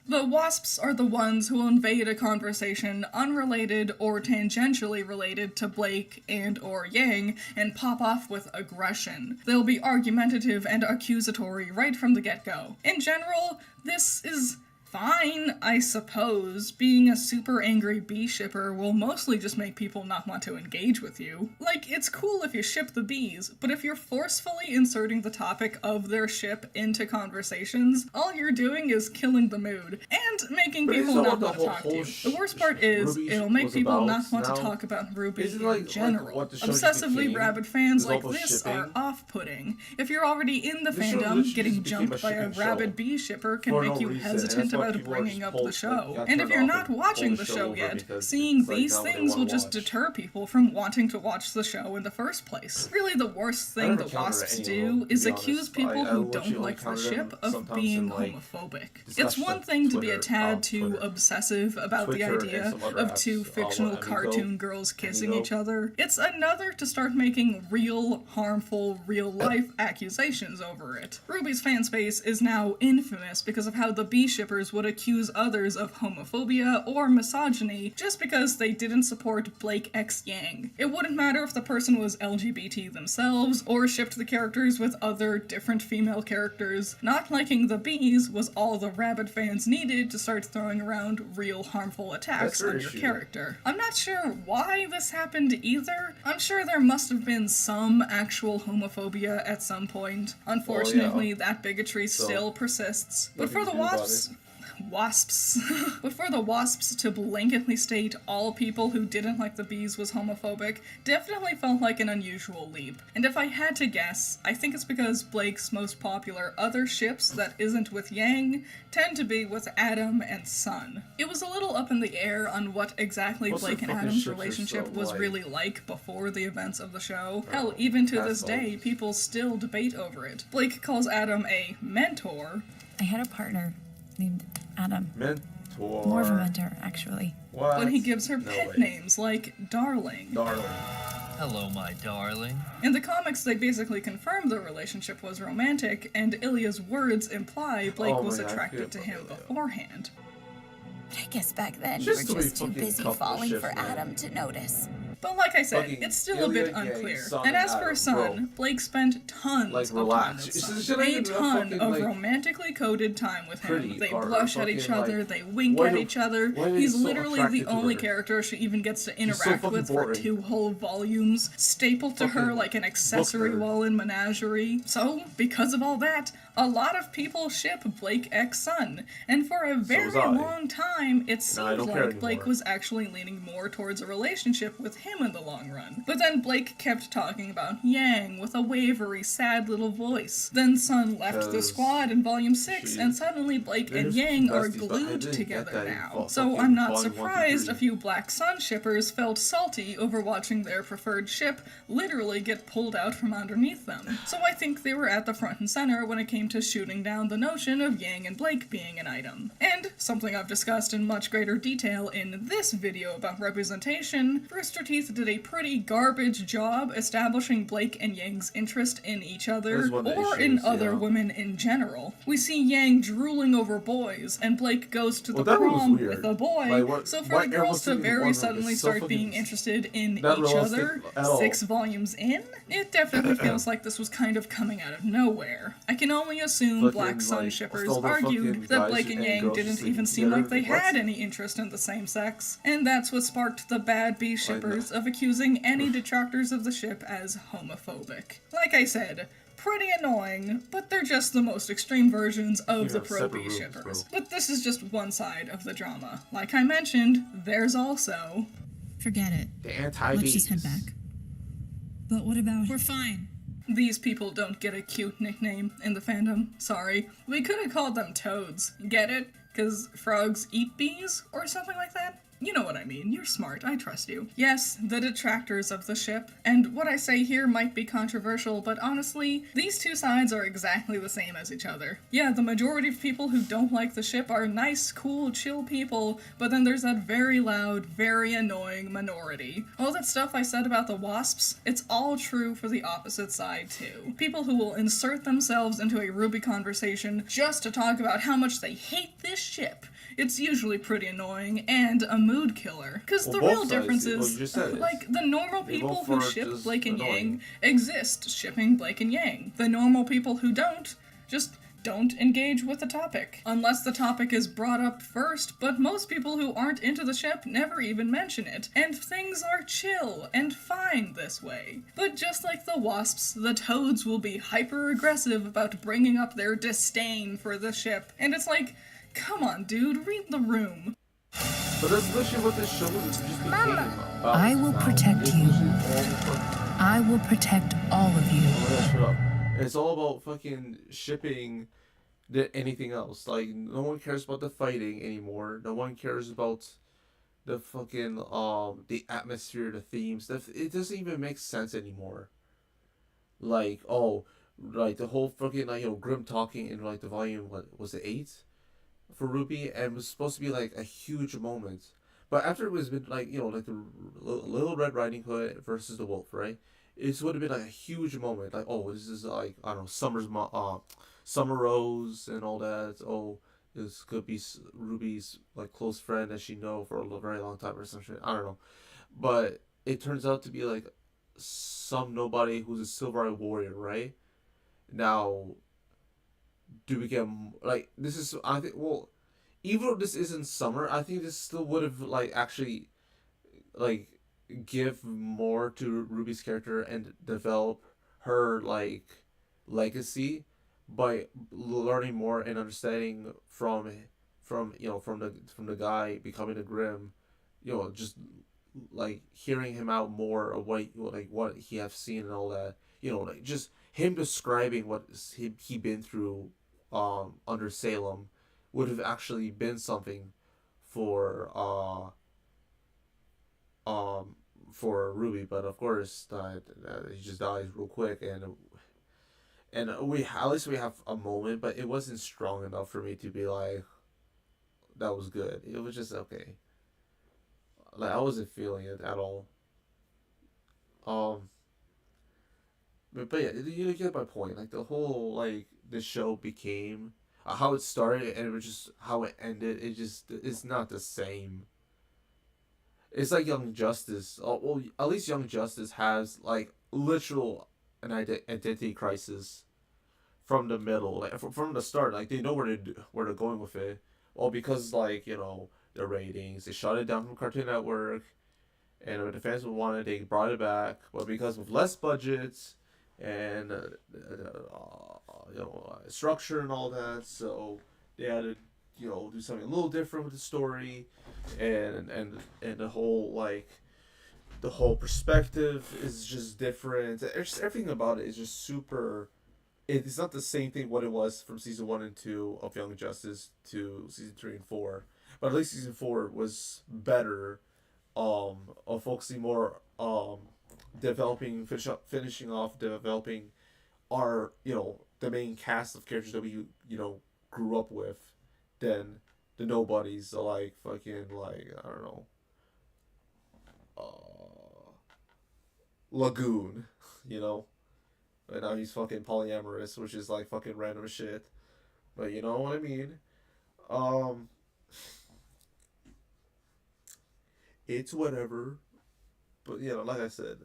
The wasps are the ones who invade a conversation unrelated or tangentially related to Blake and or Yang and pop off with aggression. They'll be argumentative and accusatory right from the get-go. In general, this is fine, I suppose. Being a super angry bee shipper will mostly just make people not want to engage with you. Like, it's cool if you ship the bees, but if you're forcefully inserting the topic of their ship into conversations, all you're doing is killing the mood, and making people not want to talk to you. The worst part is, it'll make people not want to talk about RWBY in general. Obsessively rabid fans like this are off-putting. If you're already in the fandom, getting jumped by a rabid bee shipper can make you hesitant about bringing up the show. And if you're not watching the show yet, seeing these things will just deter people from wanting to watch the show in the first place. Really, the worst thing the wasps do is accuse people who don't like the ship of being homophobic. It's one thing to be a tad too obsessive about the idea of two fictional cartoon girls kissing each other. It's another to start making real, harmful, real-life accusations over it. RWBY's fan space is now infamous because of how the bee shippers would accuse others of homophobia or misogyny just because they didn't support Blake X Yang. It wouldn't matter if the person was LGBT themselves or shipped the characters with other different female characters. Not liking the bees was all the rabid fans needed to start throwing around real harmful attacks on your character. I'm not sure why this happened either. I'm sure there must have been some actual homophobia at some point. Unfortunately, that bigotry still persists. But for the wasps... But for the wasps to blanketly state all people who didn't like the bees was homophobic definitely felt like an unusual leap. And if I had to guess, I think it's because Blake's most popular other ships that isn't with Yang tend to be with Adam and Sun. It was a little up in the air on what exactly Blake and Adam's relationship was really like before the events of the show. Hell, even to this day, people still debate over it. Blake calls Adam a mentor. I had a partner named Adam. Mentor. More of a mentor, actually. What? But he gives her pet names like Darling. Darling. Hello, my darling. In the comics, they basically confirmed the relationship was romantic, and Ilya's words imply Blake was attracted to him beforehand. But I guess back then you were just too busy falling for Adam to notice. But like I said, Fucking it's still a bit Ilya, Yang, unclear. Sun, and as and for Adam, Sun, bro. Blake spent tons Like, of time relax. with It's Sun. just like A a ton fucking, of like, romantically coded time with him. pretty They or blush at fucking, each other, like, they wink why at do- each other. why are they He's so literally the attracted to only her? character she even gets to so interact fucking with boring. for 2 whole volumes, stapled to her Fucking like an accessory book nerd. while in Menagerie. So, because of all that, a lot of people ship Blake x Sun, and for a very was I. long time, it I seemed don't care like Blake anymore. was actually leaning more towards a relationship with him in the long run. But then Blake kept talking about Yang with a wavery, sad little voice. Then Sun left the 'Cause squad in Volume 6, she- and suddenly Blake and There's Yang are besties, but I glued didn't together get that in now. So fucking I'm not Volume 1 through surprised a 3. few Black Sun shippers felt salty over watching their preferred ship literally get pulled out from underneath them. So I think they were at the front and center when it came to shooting down the notion of Yang and Blake being an item. And something I've discussed in much greater detail in this video about representation, Rooster Teeth did a pretty garbage job establishing Blake and Yang's interest in each other, That's one of the or in issues, other yeah. women in general. We see Yang drooling over boys, and Blake goes to the Well, that was prom weird. with a boy, Like, what- so for why the girls to everyone's very wondering, suddenly it's so start being fucking interested in not each realistic other at all. 6 volumes in, it definitely feels like this was kind of coming out of nowhere. I can only assume Fucking, Black Sun like, shippers all the fucking argued that guys Blake and and Yang girls didn't sleeping even seem like they together. had What? any interest in the same sex, and that's what sparked the bad B shippers of accusing any detractors of the ship as homophobic. Like I said, pretty annoying, but they're just the most extreme versions of You the have pro separate B rooms, shippers. bro. But this is just one side of the drama. Like I mentioned, there's also Forget it. The anti Let's just head back. But what about... We're fine. these people don't get a cute nickname in the fandom. Sorry. We could have called them toads. Get it? 'Cause frogs eat bees? Or something like that? You know what I mean. You're smart. I trust you. Yes, the detractors of the ship. And what I say here might be controversial, but honestly, these two sides are exactly the same as each other. Yeah, the majority of people who don't like the ship are nice, cool, chill people, but then there's that very loud, very annoying minority. All that stuff I said about the wasps, it's all true for the opposite side too. People who will insert themselves into a RWBY conversation just to talk about how much they hate this ship. It's usually pretty annoying and a mood killer. Because Well, the both real sides, difference well, you is, just said it. like, the normal They people both who are ship just Blake and annoying. Yang exist shipping Blake and Yang. The normal people who don't, just don't engage with the topic. Unless the topic is brought up first, but most people who aren't into the ship never even mention it, and things are chill and fine this way. But just like the wasps, the toads will be hyper-aggressive about bringing up their disdain for the ship, and it's like, come on dude, read the room. But that's literally what this show just became about. I will now. protect It's you. literally all fucking- I will protect all of you. Shut up. It's all about fucking shipping anything else. Like, no one cares about the fighting anymore. No one cares about the fucking, the atmosphere, the themes. It doesn't even make sense anymore. Like, oh, like, the whole fucking, like, Grim talking in, like, the volume, what, was it 8? For RWBY, and it was supposed to be, like, a huge moment. But after it was been, like, like, the Little Red Riding Hood versus the Wolf, right? It would have been, like, a huge moment. Like, oh, this is, like, I don't know, Summer Rose and all that. Oh, this could be Ruby's, like, close friend that she know for a very long time or some shit. I don't know. But it turns out to be, like, some nobody who's a Silver Eye Warrior, right? Now, do we get, like, this is, I think, well, even though this isn't Summer, I think this still would have, like, actually, like, give more to Ruby's character and develop her, like, legacy by learning more and understanding from the guy becoming a Grim, just like hearing him out more of what he have seen and all that, like just him describing what he been through under Salem would have actually been something for RWBY, but of course he just dies real quick, and we at least we have a moment, but it wasn't strong enough for me to be like, that was good. It was just okay. Like, I wasn't feeling it at all. But yeah, you get my point. Like, the whole, like, the show became how it started and it was just how it ended. It's not the same. It's like Young Justice. Oh, well, at least Young Justice has like literal an identity crisis from the middle, like from the start. Like they know where they're going with it. Well, because like the ratings, they shut it down from Cartoon Network, and when the fans would want it, they brought it back. But because with less budgets and structure and all that, so they had to do something a little different with the story, and the whole perspective is just different. It's just, everything about it is just super. It's not the same thing what it was from season 1 and 2 of Young Justice to season 3 and 4, but at least season 4 was better. Of focusing more finishing off developing our the main cast of characters that we grew up with, than the nobodies like fucking like I don't know Lagoon, and now he's fucking polyamorous, which is like fucking random shit, but you know what I mean. Um, it's whatever, but like I said,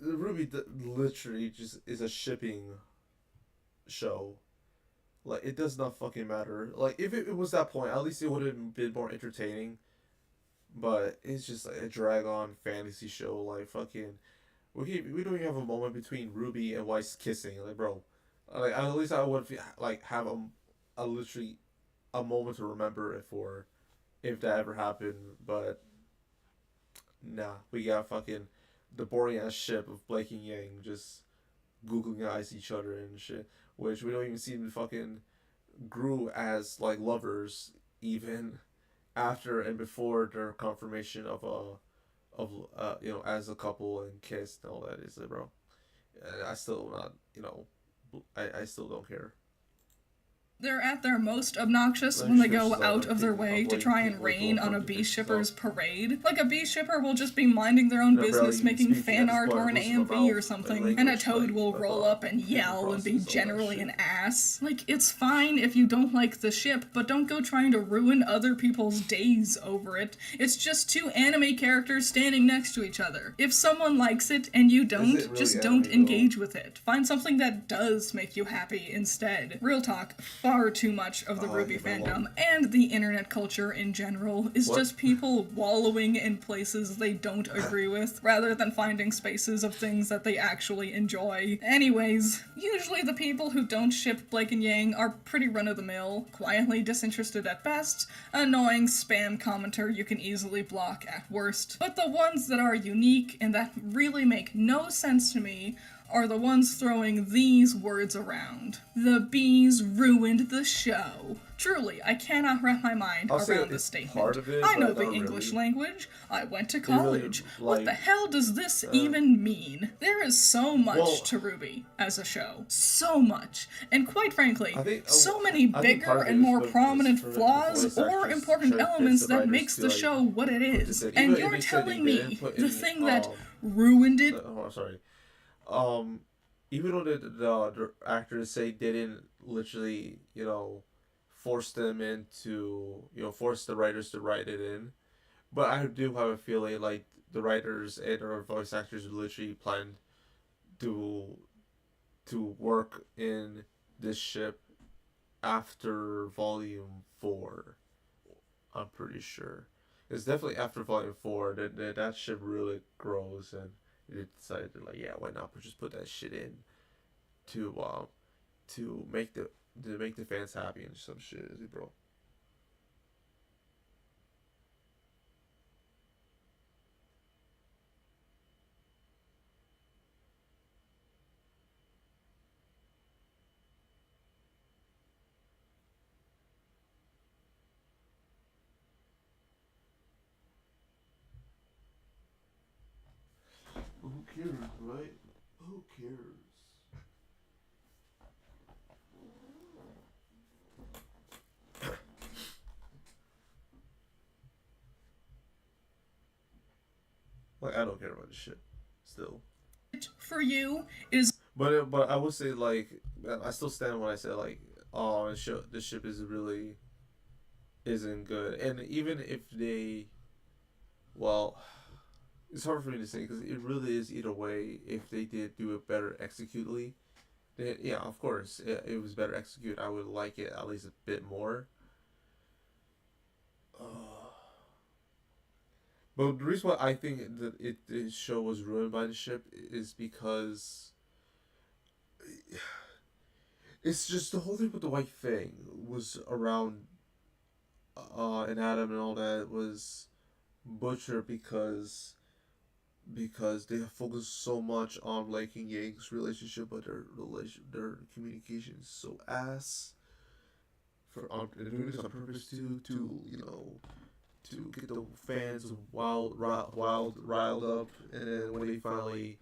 RWBY literally just is a shipping show. Like, it does not fucking matter. Like, if it was that point, at least it would have been more entertaining. But it's just like a drag on fantasy show. Like, fucking, we don't even have a moment between Ruby and Weiss kissing. Like, bro, like at least I would like have a literally a moment to remember it for, if that ever happened. But nah, we got fucking the boring ass ship of Blake and Yang just googling eyes each other and shit, which we don't even see them fucking grew as like lovers even after and before their confirmation as a couple and kissed and all that. Is it, bro? I still not I still don't care. They're at their most obnoxious when they go out of their way to try and rain on a bee shipper's parade. Like, a bee shipper will just be minding their own business, making fan art or an AMV or something, and a toad will roll up and yell and be generally an ass. Like, it's fine if you don't like the ship, but don't go trying to ruin other people's days over it. It's just two anime characters standing next to each other. If someone likes it and you don't, really just don't engage with it. Find something that does make you happy instead. Real talk. Far too much of the RWBY fandom and the internet culture in general is just people wallowing in places they don't agree with, rather than finding spaces of things that they actually enjoy. Anyways, usually the people who don't ship Blake and Yang are pretty run-of-the-mill, quietly disinterested at best, annoying spam commenter you can easily block at worst. But the ones that are unique and that really make no sense to me are the ones throwing these words around. The bees ruined the show. Truly, I cannot wrap my mind around this statement. I know the English language. I went to college. What the hell does this even mean? There is so much to RWBY as a show. So much. And quite frankly, so many bigger and more prominent flaws or important elements that makes the show what it is. And you're telling me the thing that ruined it... Oh, sorry. Even though the actors say they didn't literally, force them into, force the writers to write it in, but I do have a feeling like the writers and or voice actors literally planned to work in this ship after Volume 4. I'm pretty sure. It's definitely after Volume 4 that ship really grows, and they decided to why not just put that shit in to make the fans happy and some shit, bro. Who cares, right? Who cares? Like, I don't care about this shit. Still. For you is... But I would say, like, I still stand when I say, like, oh, this ship isn't good. And even if they Well, it's hard for me to say because it really is either way. If they did do it better executely, then yeah, of course, it was better executed. I would like it at least a bit more. But the reason why I think that the show was ruined by the ship is because it's just the whole thing with the white thing was around, and Adam and all that was butchered because they have focused so much on Blake and Yang's relationship, but their communication is so ass. They're doing this on purpose to to get the fans riled up, and then when they finally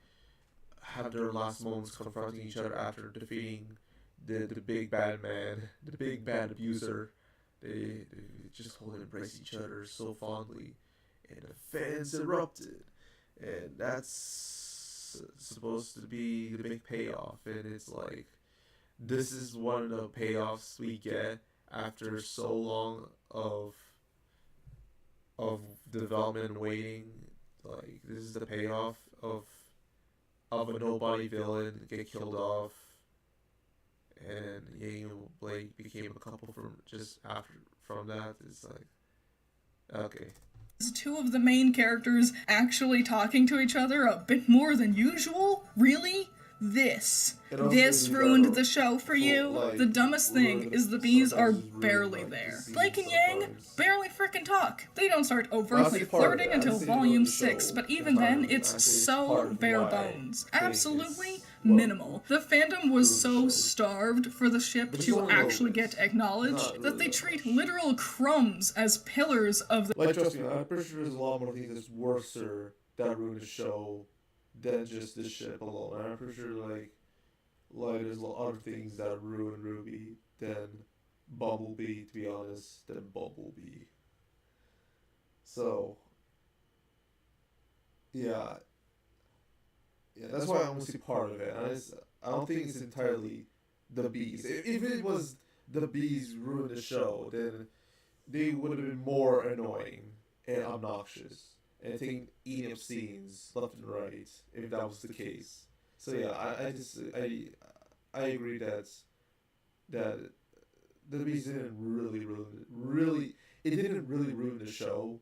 have their last moments confronting each other after defeating the big bad man, the big bad abuser, they just hold and embrace each other so fondly, and the fans erupted, and that's supposed to be the big payoff, and it's like this is one of the payoffs we get after so long of development and waiting. Like this is the payoff of a nobody villain get killed off, and Yang and Blake became a couple from that. It's like, okay. Two of the main characters actually talking to each other a bit more than usual? Really? This ruined the show for you? Like, the dumbest thing is the bees are barely there. Blake and Yang barely frickin' talk. They don't start overtly flirting until volume 6, but even then, it's so bare bones. Absolutely minimal. The fandom was so starved for the ship to actually get acknowledged that they treat literal crumbs as pillars of the— Like, trust me, I'm pretty sure there's a lot more things that's worse that ruined the show than just this ship alone. I'm pretty sure like there's a lot of other things that ruin RWBY than Bumblebee, to be honest, than Bumblebee. So yeah, that's why I only see part of it. I don't think it's entirely the bees. If it was the bees ruined the show, then they would have been more annoying and obnoxious and taking eating up scenes left and right if that was the case. So yeah, I agree that the bees didn't didn't really ruin the show,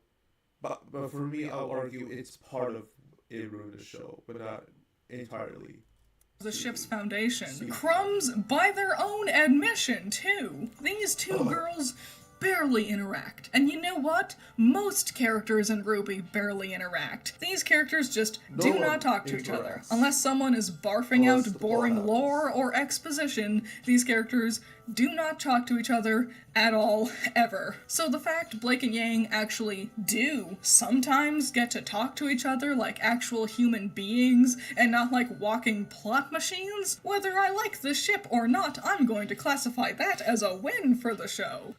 but for me I'll argue it's part of it ruined the show, but not entirely. The ship's foundation. Crumbs by their own admission, too. These two girls barely interact. And you know what? Most characters in RWBY barely interact. These characters just do not talk to each other. Unless someone is barfing out boring lore or exposition, these characters do not talk to each other at all, ever. So the fact Blake and Yang actually do sometimes get to talk to each other like actual human beings and not like walking plot machines, whether I like the ship or not, I'm going to classify that as a win for the show.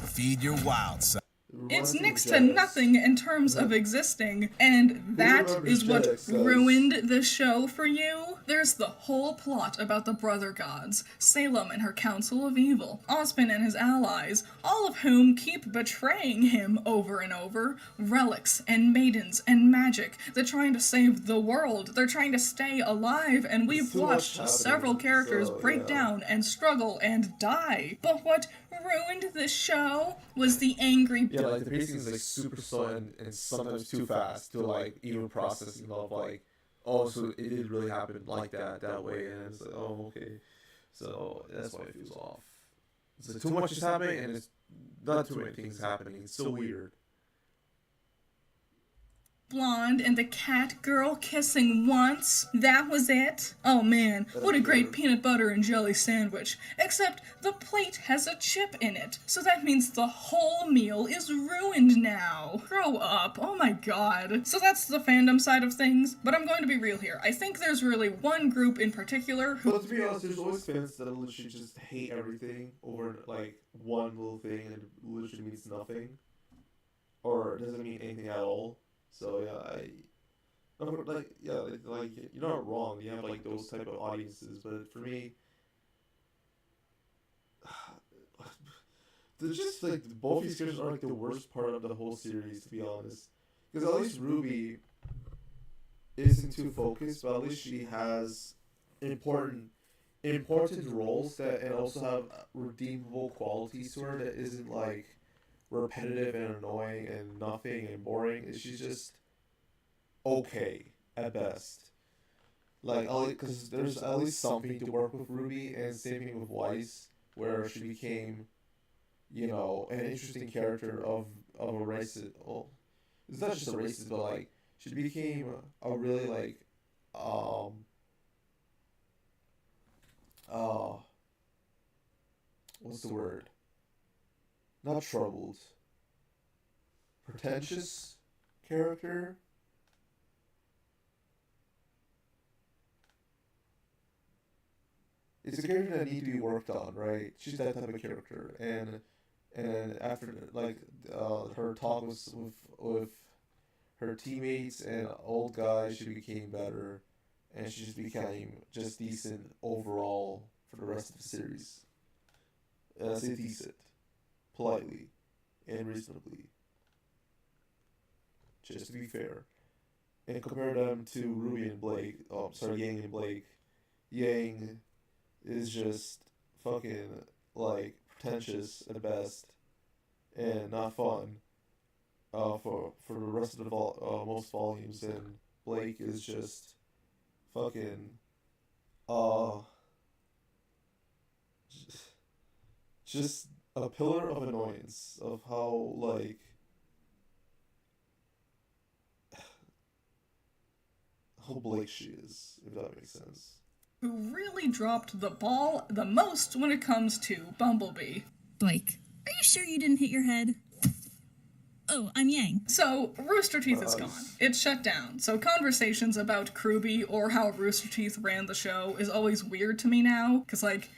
Feed your wild side. It's next to nothing in terms of existing, and that is what ruined the show for you. There's the whole plot about the Brother Gods, Salem and her Council of Evil, Ozpin and his allies, all of whom keep betraying him over and over, relics and maidens and magic. They're trying to save the world, they're trying to stay alive, and we've watched several characters break down and struggle and die. But what ruined the show was the angry— Yeah, like the pacing is like super slow and sometimes too fast to like even process of like, oh, so it did really happen like that way, and it's like, oh, okay, so that's why it feels off. It's like too much is happening and it's not too many things happening. It's so weird. Blonde and the cat girl kissing once. That was it. Oh man, what a great peanut butter and jelly sandwich. Except the plate has a chip in it, so that means the whole meal is ruined now. Grow up. Oh my god. So that's the fandom side of things, but I'm going to be real here. I think there's really one group in particular who— But to be honest, there's always fans that literally just hate everything over like one little thing and it literally means nothing. Or doesn't mean anything at all. So yeah, like yeah, like you're not wrong. You have like those type of audiences, but for me, they're just like both these characters are like the worst part of the whole series, to be honest. Because at least Ruby isn't too focused, but at least she has important important roles that and also have redeemable qualities to her that isn't like repetitive and annoying and nothing and boring. She's just okay at best. Like, because there's at least something to work with Ruby, and same thing with Weiss, where she became, an interesting character of a racist. Well, it's not just a racist, but like she became a really like, um, uh, what's the word? Not troubled, pretentious character. It's a character that needs to be worked on, right? She's that type of character, and after like her talk with her teammates and old guys, she became better, and she just became just decent overall for the rest of the series. And I say decent, politely, and reasonably, just to be fair. And compare them to Ruby and Blake. Oh, sorry, Yang and Blake. Yang is just fucking like pretentious at best and not fun for the rest of the most volumes, and Blake is just fucking uh just a pillar of annoyance of how like how Blake she is, if that makes sense. Who really dropped the ball the most when it comes to Bumblebee. Blake, are you sure you didn't hit your head? Oh, I'm Yang. So, Rooster Teeth is gone. It's shut down. So conversations about Krubby or how Rooster Teeth ran the show is always weird to me now, because, like,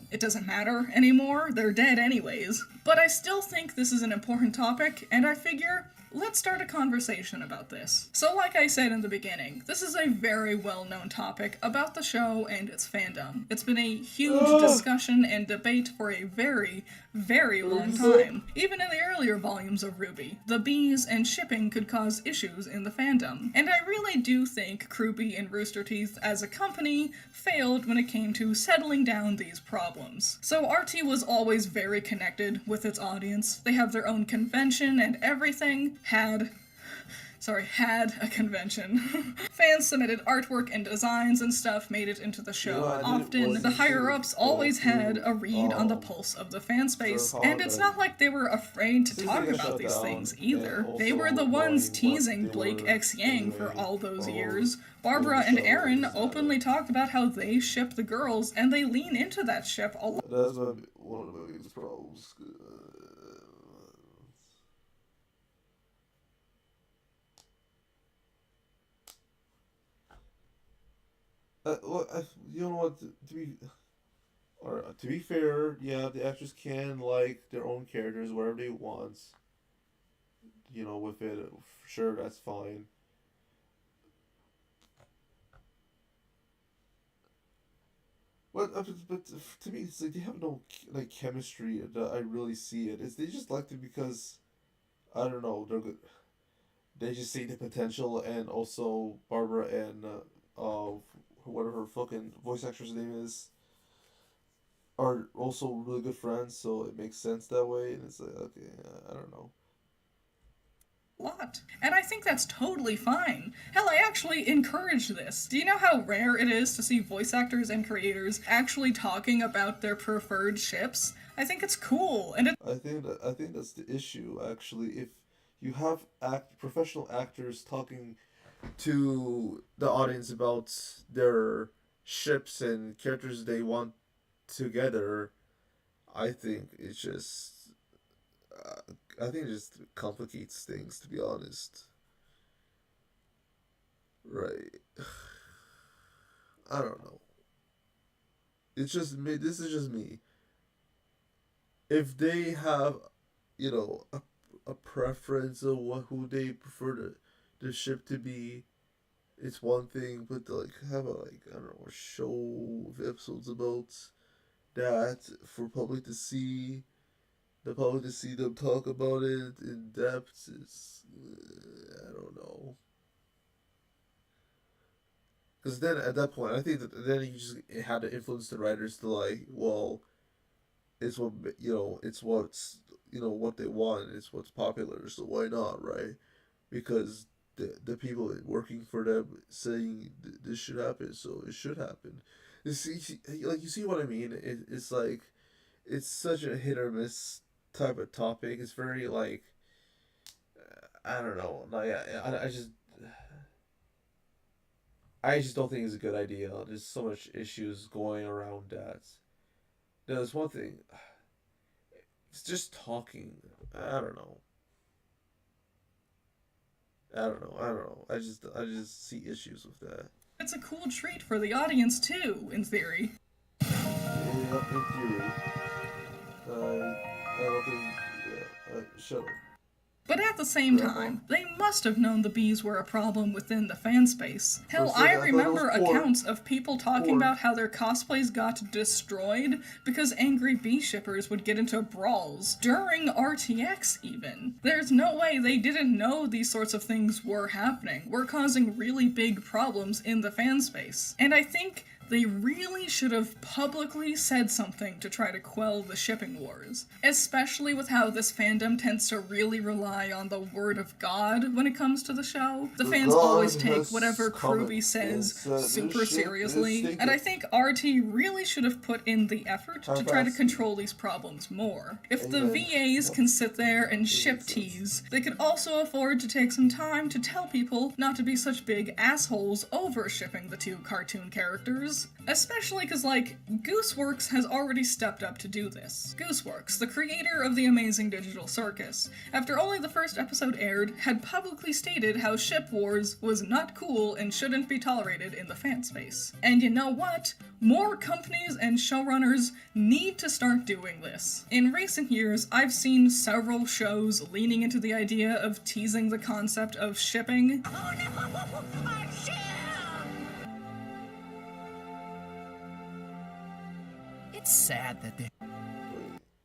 it doesn't matter anymore. They're dead anyways. But I still think this is an important topic, and I figure let's start a conversation about this. So like I said in the beginning, this is a very well-known topic about the show and its fandom. It's been a huge discussion and debate for a very, very long time. Even in the earlier volumes of RWBY, the bees and shipping could cause issues in the fandom. And I really do think Krubby and Rooster Teeth as a company failed when it came to settling down these problems. So RT was always very connected with its audience. They have their own convention and everything. Had a convention. Fans submitted artwork and designs and stuff made it into the show. Often, the higher-ups always had a read on the pulse of the fan space, and it's not like they were afraid to talk about these things either. They were the ones teasing Blake x Yang for all those years. Barbara and Aaron openly talked about how they ship the girls, and they lean into that ship a lot. That's one of the biggest problems. You know what? To be fair, yeah, the actors can like their own characters wherever they want. With it, for sure, that's fine. But to me, it's like they have no like chemistry that I really see it. They just liked it because I don't know, they're good. They just see the potential, and also Barbara and whatever her fucking voice actor's name is, are also really good friends, so it makes sense that way, and it's like, okay, I don't know. Lot. And I think that's totally fine. Hell, I actually encourage this. Do you know how rare it is to see voice actors and creators actually talking about their preferred ships? I think it's cool, and I think that's the issue, actually. If you have professional actors talking to the audience about their ships and characters they want together, I think it's just I think it just complicates things, to be honest. Right. I don't know. It's just me. This is just me. If they have, a preference of who they prefer the ship to be, it's one thing, but to like have a like I don't know a show of episodes about that for the public to see them talk about it in depth is I don't know. Because then at that point, I think that then you just had to influence the writers to like, well, it's what it's what's what they want, it's what's popular, so why not, right? Because the people working for them saying this should happen, so it should happen. You see what I mean? It's like it's such a hit or miss type of topic. It's very like I don't know, like I just don't think it's a good idea. There's so much issues going around that. There's one thing. It's just talking. I don't know. I don't know. I just see issues with that. It's a cool treat for the audience too, in theory. Yeah, in theory. I don't think. Yeah. Shut up. But at the same time, they must have known the bees were a problem within the fan space. Hell, I remember accounts of people talking about how their cosplays got destroyed because angry bee shippers would get into brawls, during RTX even. There's no way they didn't know these sorts of things were happening, were causing really big problems in the fan space. And I think they really should have publicly said something to try to quell the shipping wars, especially with how this fandom tends to really rely on the word of God when it comes to the show. The fans always take whatever RWBY says super seriously, and I think RT really should have put in the effort to try to control these problems more. If the VAs can sit there and ship tease, they could also afford to take some time to tell people not to be such big assholes over shipping the two cartoon characters. Especially because, like, Gooseworks has already stepped up to do this. Gooseworks, the creator of the Amazing Digital Circus, after only the first episode aired, had publicly stated how ship wars was not cool and shouldn't be tolerated in the fan space. And you know what? More companies and showrunners need to start doing this. In recent years, I've seen several shows leaning into the idea of teasing the concept of shipping. Oh no, our ship! It's sad that they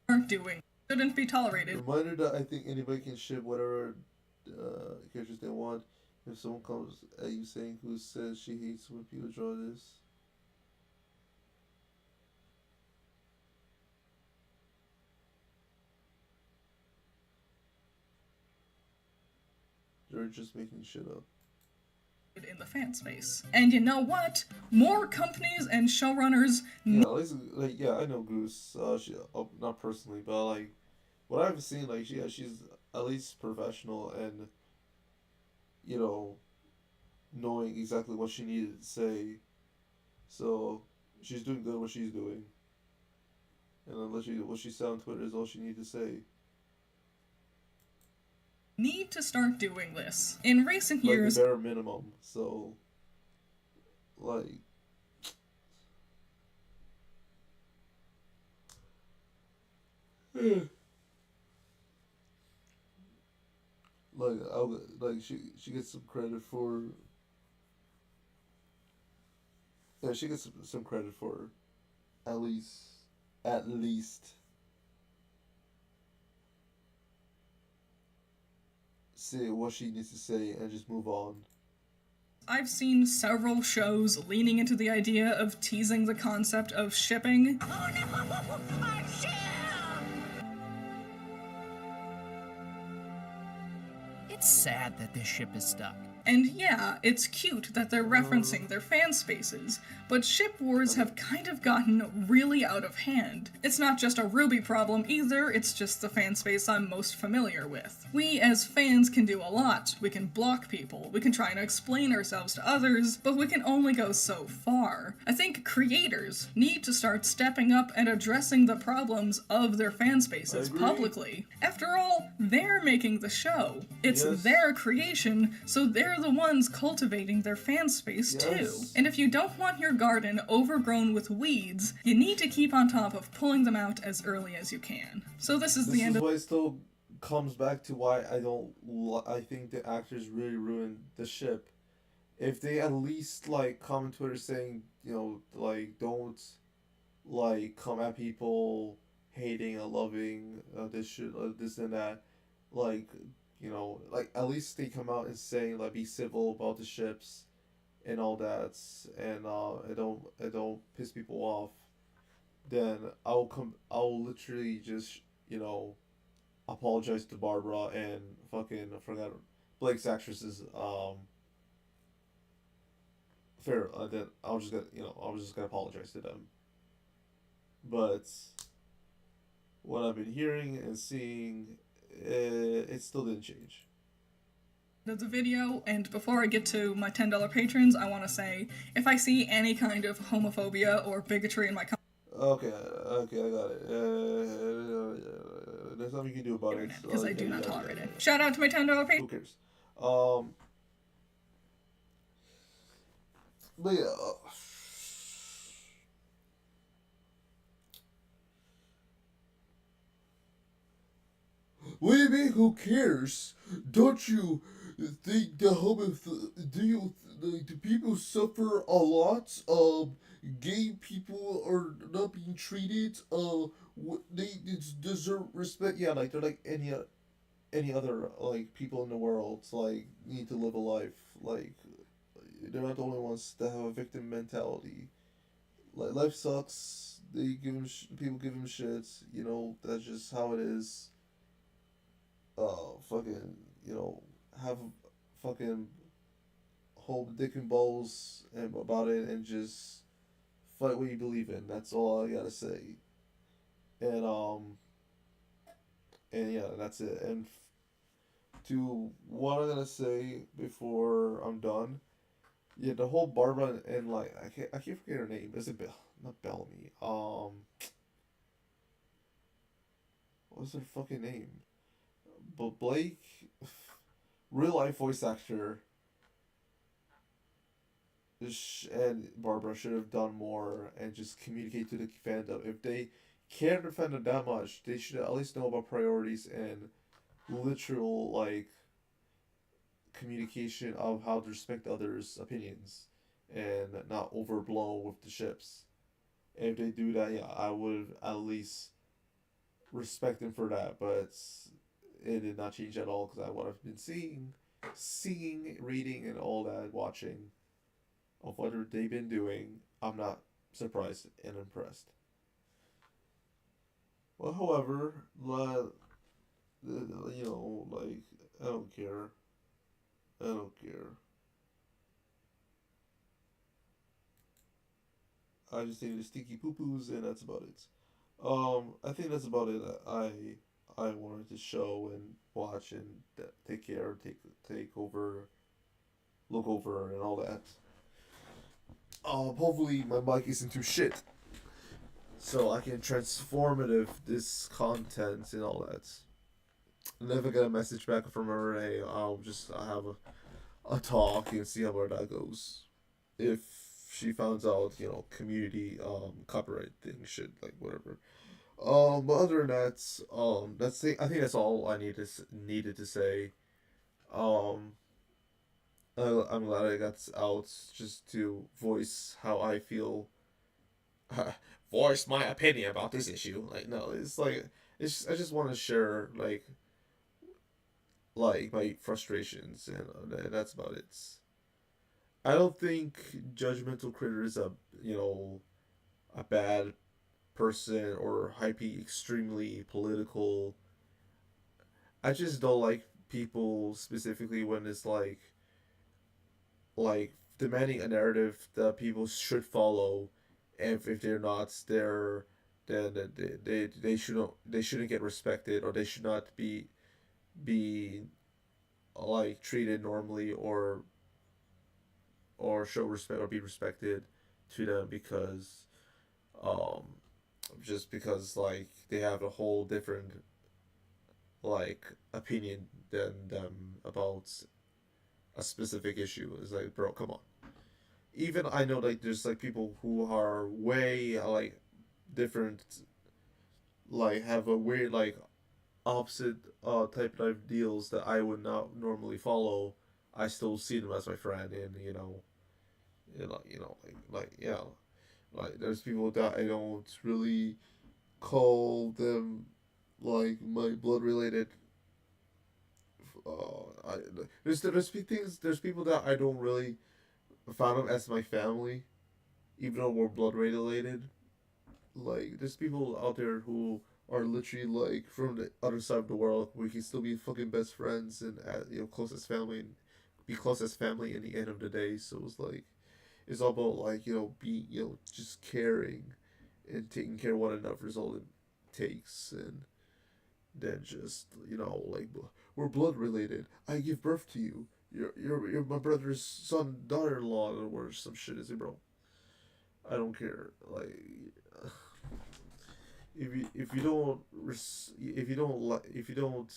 aren't doing shouldn't be tolerated. Reminder that I think anybody can ship whatever characters they want. If someone comes at you saying who says she hates when people draw this. They're just making shit up. In the fan space. And you know what? More companies and showrunners yeah, I know Goose. She not personally, but like what I've seen, like she's at least professional and knowing exactly what she needed to say. So she's doing good what she's doing. And what she said on Twitter is all she needed to say. Need to start doing this. In recent years, the bare minimum. So, like, she gets some credit for. Yeah, she gets some credit for, at least. Say what she needs to say and just move on. I've seen several shows leaning into the idea of teasing the concept of shipping. Oh no, our ship! It's sad that this ship is stuck. And yeah, it's cute that they're referencing their fan spaces, but ship wars have kind of gotten really out of hand. It's not just a RWBY problem either, it's just the fan space I'm most familiar with. We as fans can do a lot. We can block people, we can try and explain ourselves to others, but we can only go so far. I think creators need to start stepping up and addressing the problems of their fan spaces publicly. After all, they're making the show. It's their creation, so they're the ones cultivating their fan space too. And if you don't want your garden overgrown with weeds, you need to keep on top of pulling them out as early as you can. So this is the end of... This still comes back to why I think the actors really ruined the ship. if they at least like comment Twitter saying, like don't like come at people hating or loving this shit, this and that, like like at least they come out and say like be civil about the ships and all that, and it don't piss people off, then I'll literally just apologize to Barbara and fucking I forgot Blake's actresses fair. Then I was just gonna apologize to them. But what I've been hearing and seeing, it still didn't change. There's a video, and before I get to my $10 patrons, I want to say if I see any kind of homophobia or bigotry in my Okay, I got it. There's nothing you can do about it because I do not tolerate it. Shout out to my $10 patrons. Who cares? But yeah. What do you mean? Who cares? Don't you think do people suffer a lot? Gay people are not being treated. They deserve respect. Yeah, like they're like any other like people in the world. Like need to live a life. Like they're not the only ones that have a victim mentality. Like life sucks. People give them shit. That's just how it is. Fucking, have fucking hold dick and balls and about it and just fight what you believe in. That's all I gotta say. And yeah, that's it. And to what I'm gonna say before I'm done, yeah, the whole Barbara and like I can't forget her name. Is it not Bellamy? What's her fucking name? But Blake, real life voice actor, and Barbara should have done more and just communicate to the fandom. If they care to fandom that much, they should at least know about priorities and literal like communication of how to respect others' opinions and not overblow with the ships. And if they do that, yeah, I would at least respect them for that. But it did not change at all because I what I've been seeing, reading, and all that, watching of what they've been doing. I'm not surprised and impressed. Well, however, like I don't care. I don't care. I just think the stinky poo poos, and that's about it. I think that's about it. I wanted to show and watch and take care, take over, look over, and all that. Hopefully my mic isn't too shit, so I can transformative this content and all that. And if I get a message back from her, hey, I'll have a talk and see how where that goes. If she finds out, community copyright thing, shit, like whatever. But other than that, I think that's all I needed to say. Um, I'm glad I got out just to voice how I feel. Voice my opinion about this issue. Like no, it's like I just want to share like my frustrations and that's about it. I don't think Judgmental Critter is a bad person or hypey extremely political. I just don't like people specifically when it's like demanding a narrative that people should follow, and if they're not there, then they shouldn't get respected, or they should not be like treated normally, or show respect or be respected to them because um just because like they have a whole different like opinion than them about a specific issue. It's like, bro, come on. Even I know like there's like people who are way like different, like have a weird like opposite type of deals that I would not normally follow. I still see them as my friend, and yeah, like there's people that I don't really call them like my blood related. There's people that I don't really found them as my family, even though we're blood related. Like there's people out there who are literally like from the other side of the world. We can still be fucking best friends and close as family and be close as family in the end of the day. So it's like it's all about like being just caring and taking care of one another is all it takes, and then just like we're blood related. I give birth to you. You're my brother's son, daughter-in-law, or some shit. Is it, bro? I don't care. Like, if you don't if you don't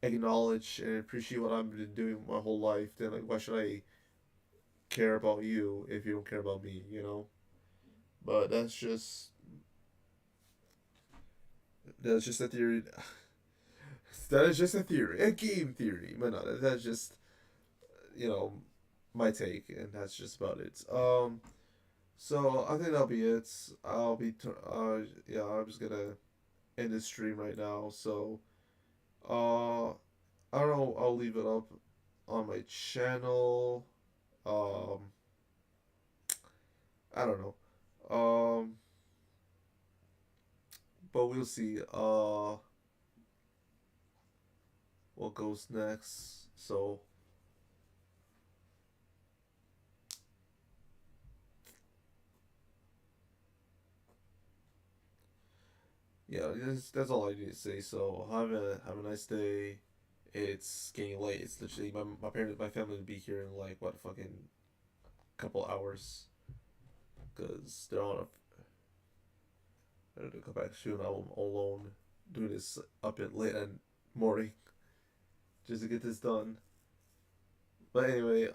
acknowledge and appreciate what I've been doing my whole life, then like why should I care about you if you don't care about me? But that's just a theory. That is just a theory, a game theory. But no, that's just you know my take, and that's just about it. So I think that'll be it. Yeah, I'm just gonna end this stream right now. So I don't know. I'll leave it up on my channel. Um, I don't know. But we'll see. What goes next? So yeah, that's all I need to say. So have a nice day. It's getting late. It's literally my family will be here in like what fucking couple hours, cause they're on a. I have to come back soon. I'm alone doing this up at late at morning just to get this done. But anyway,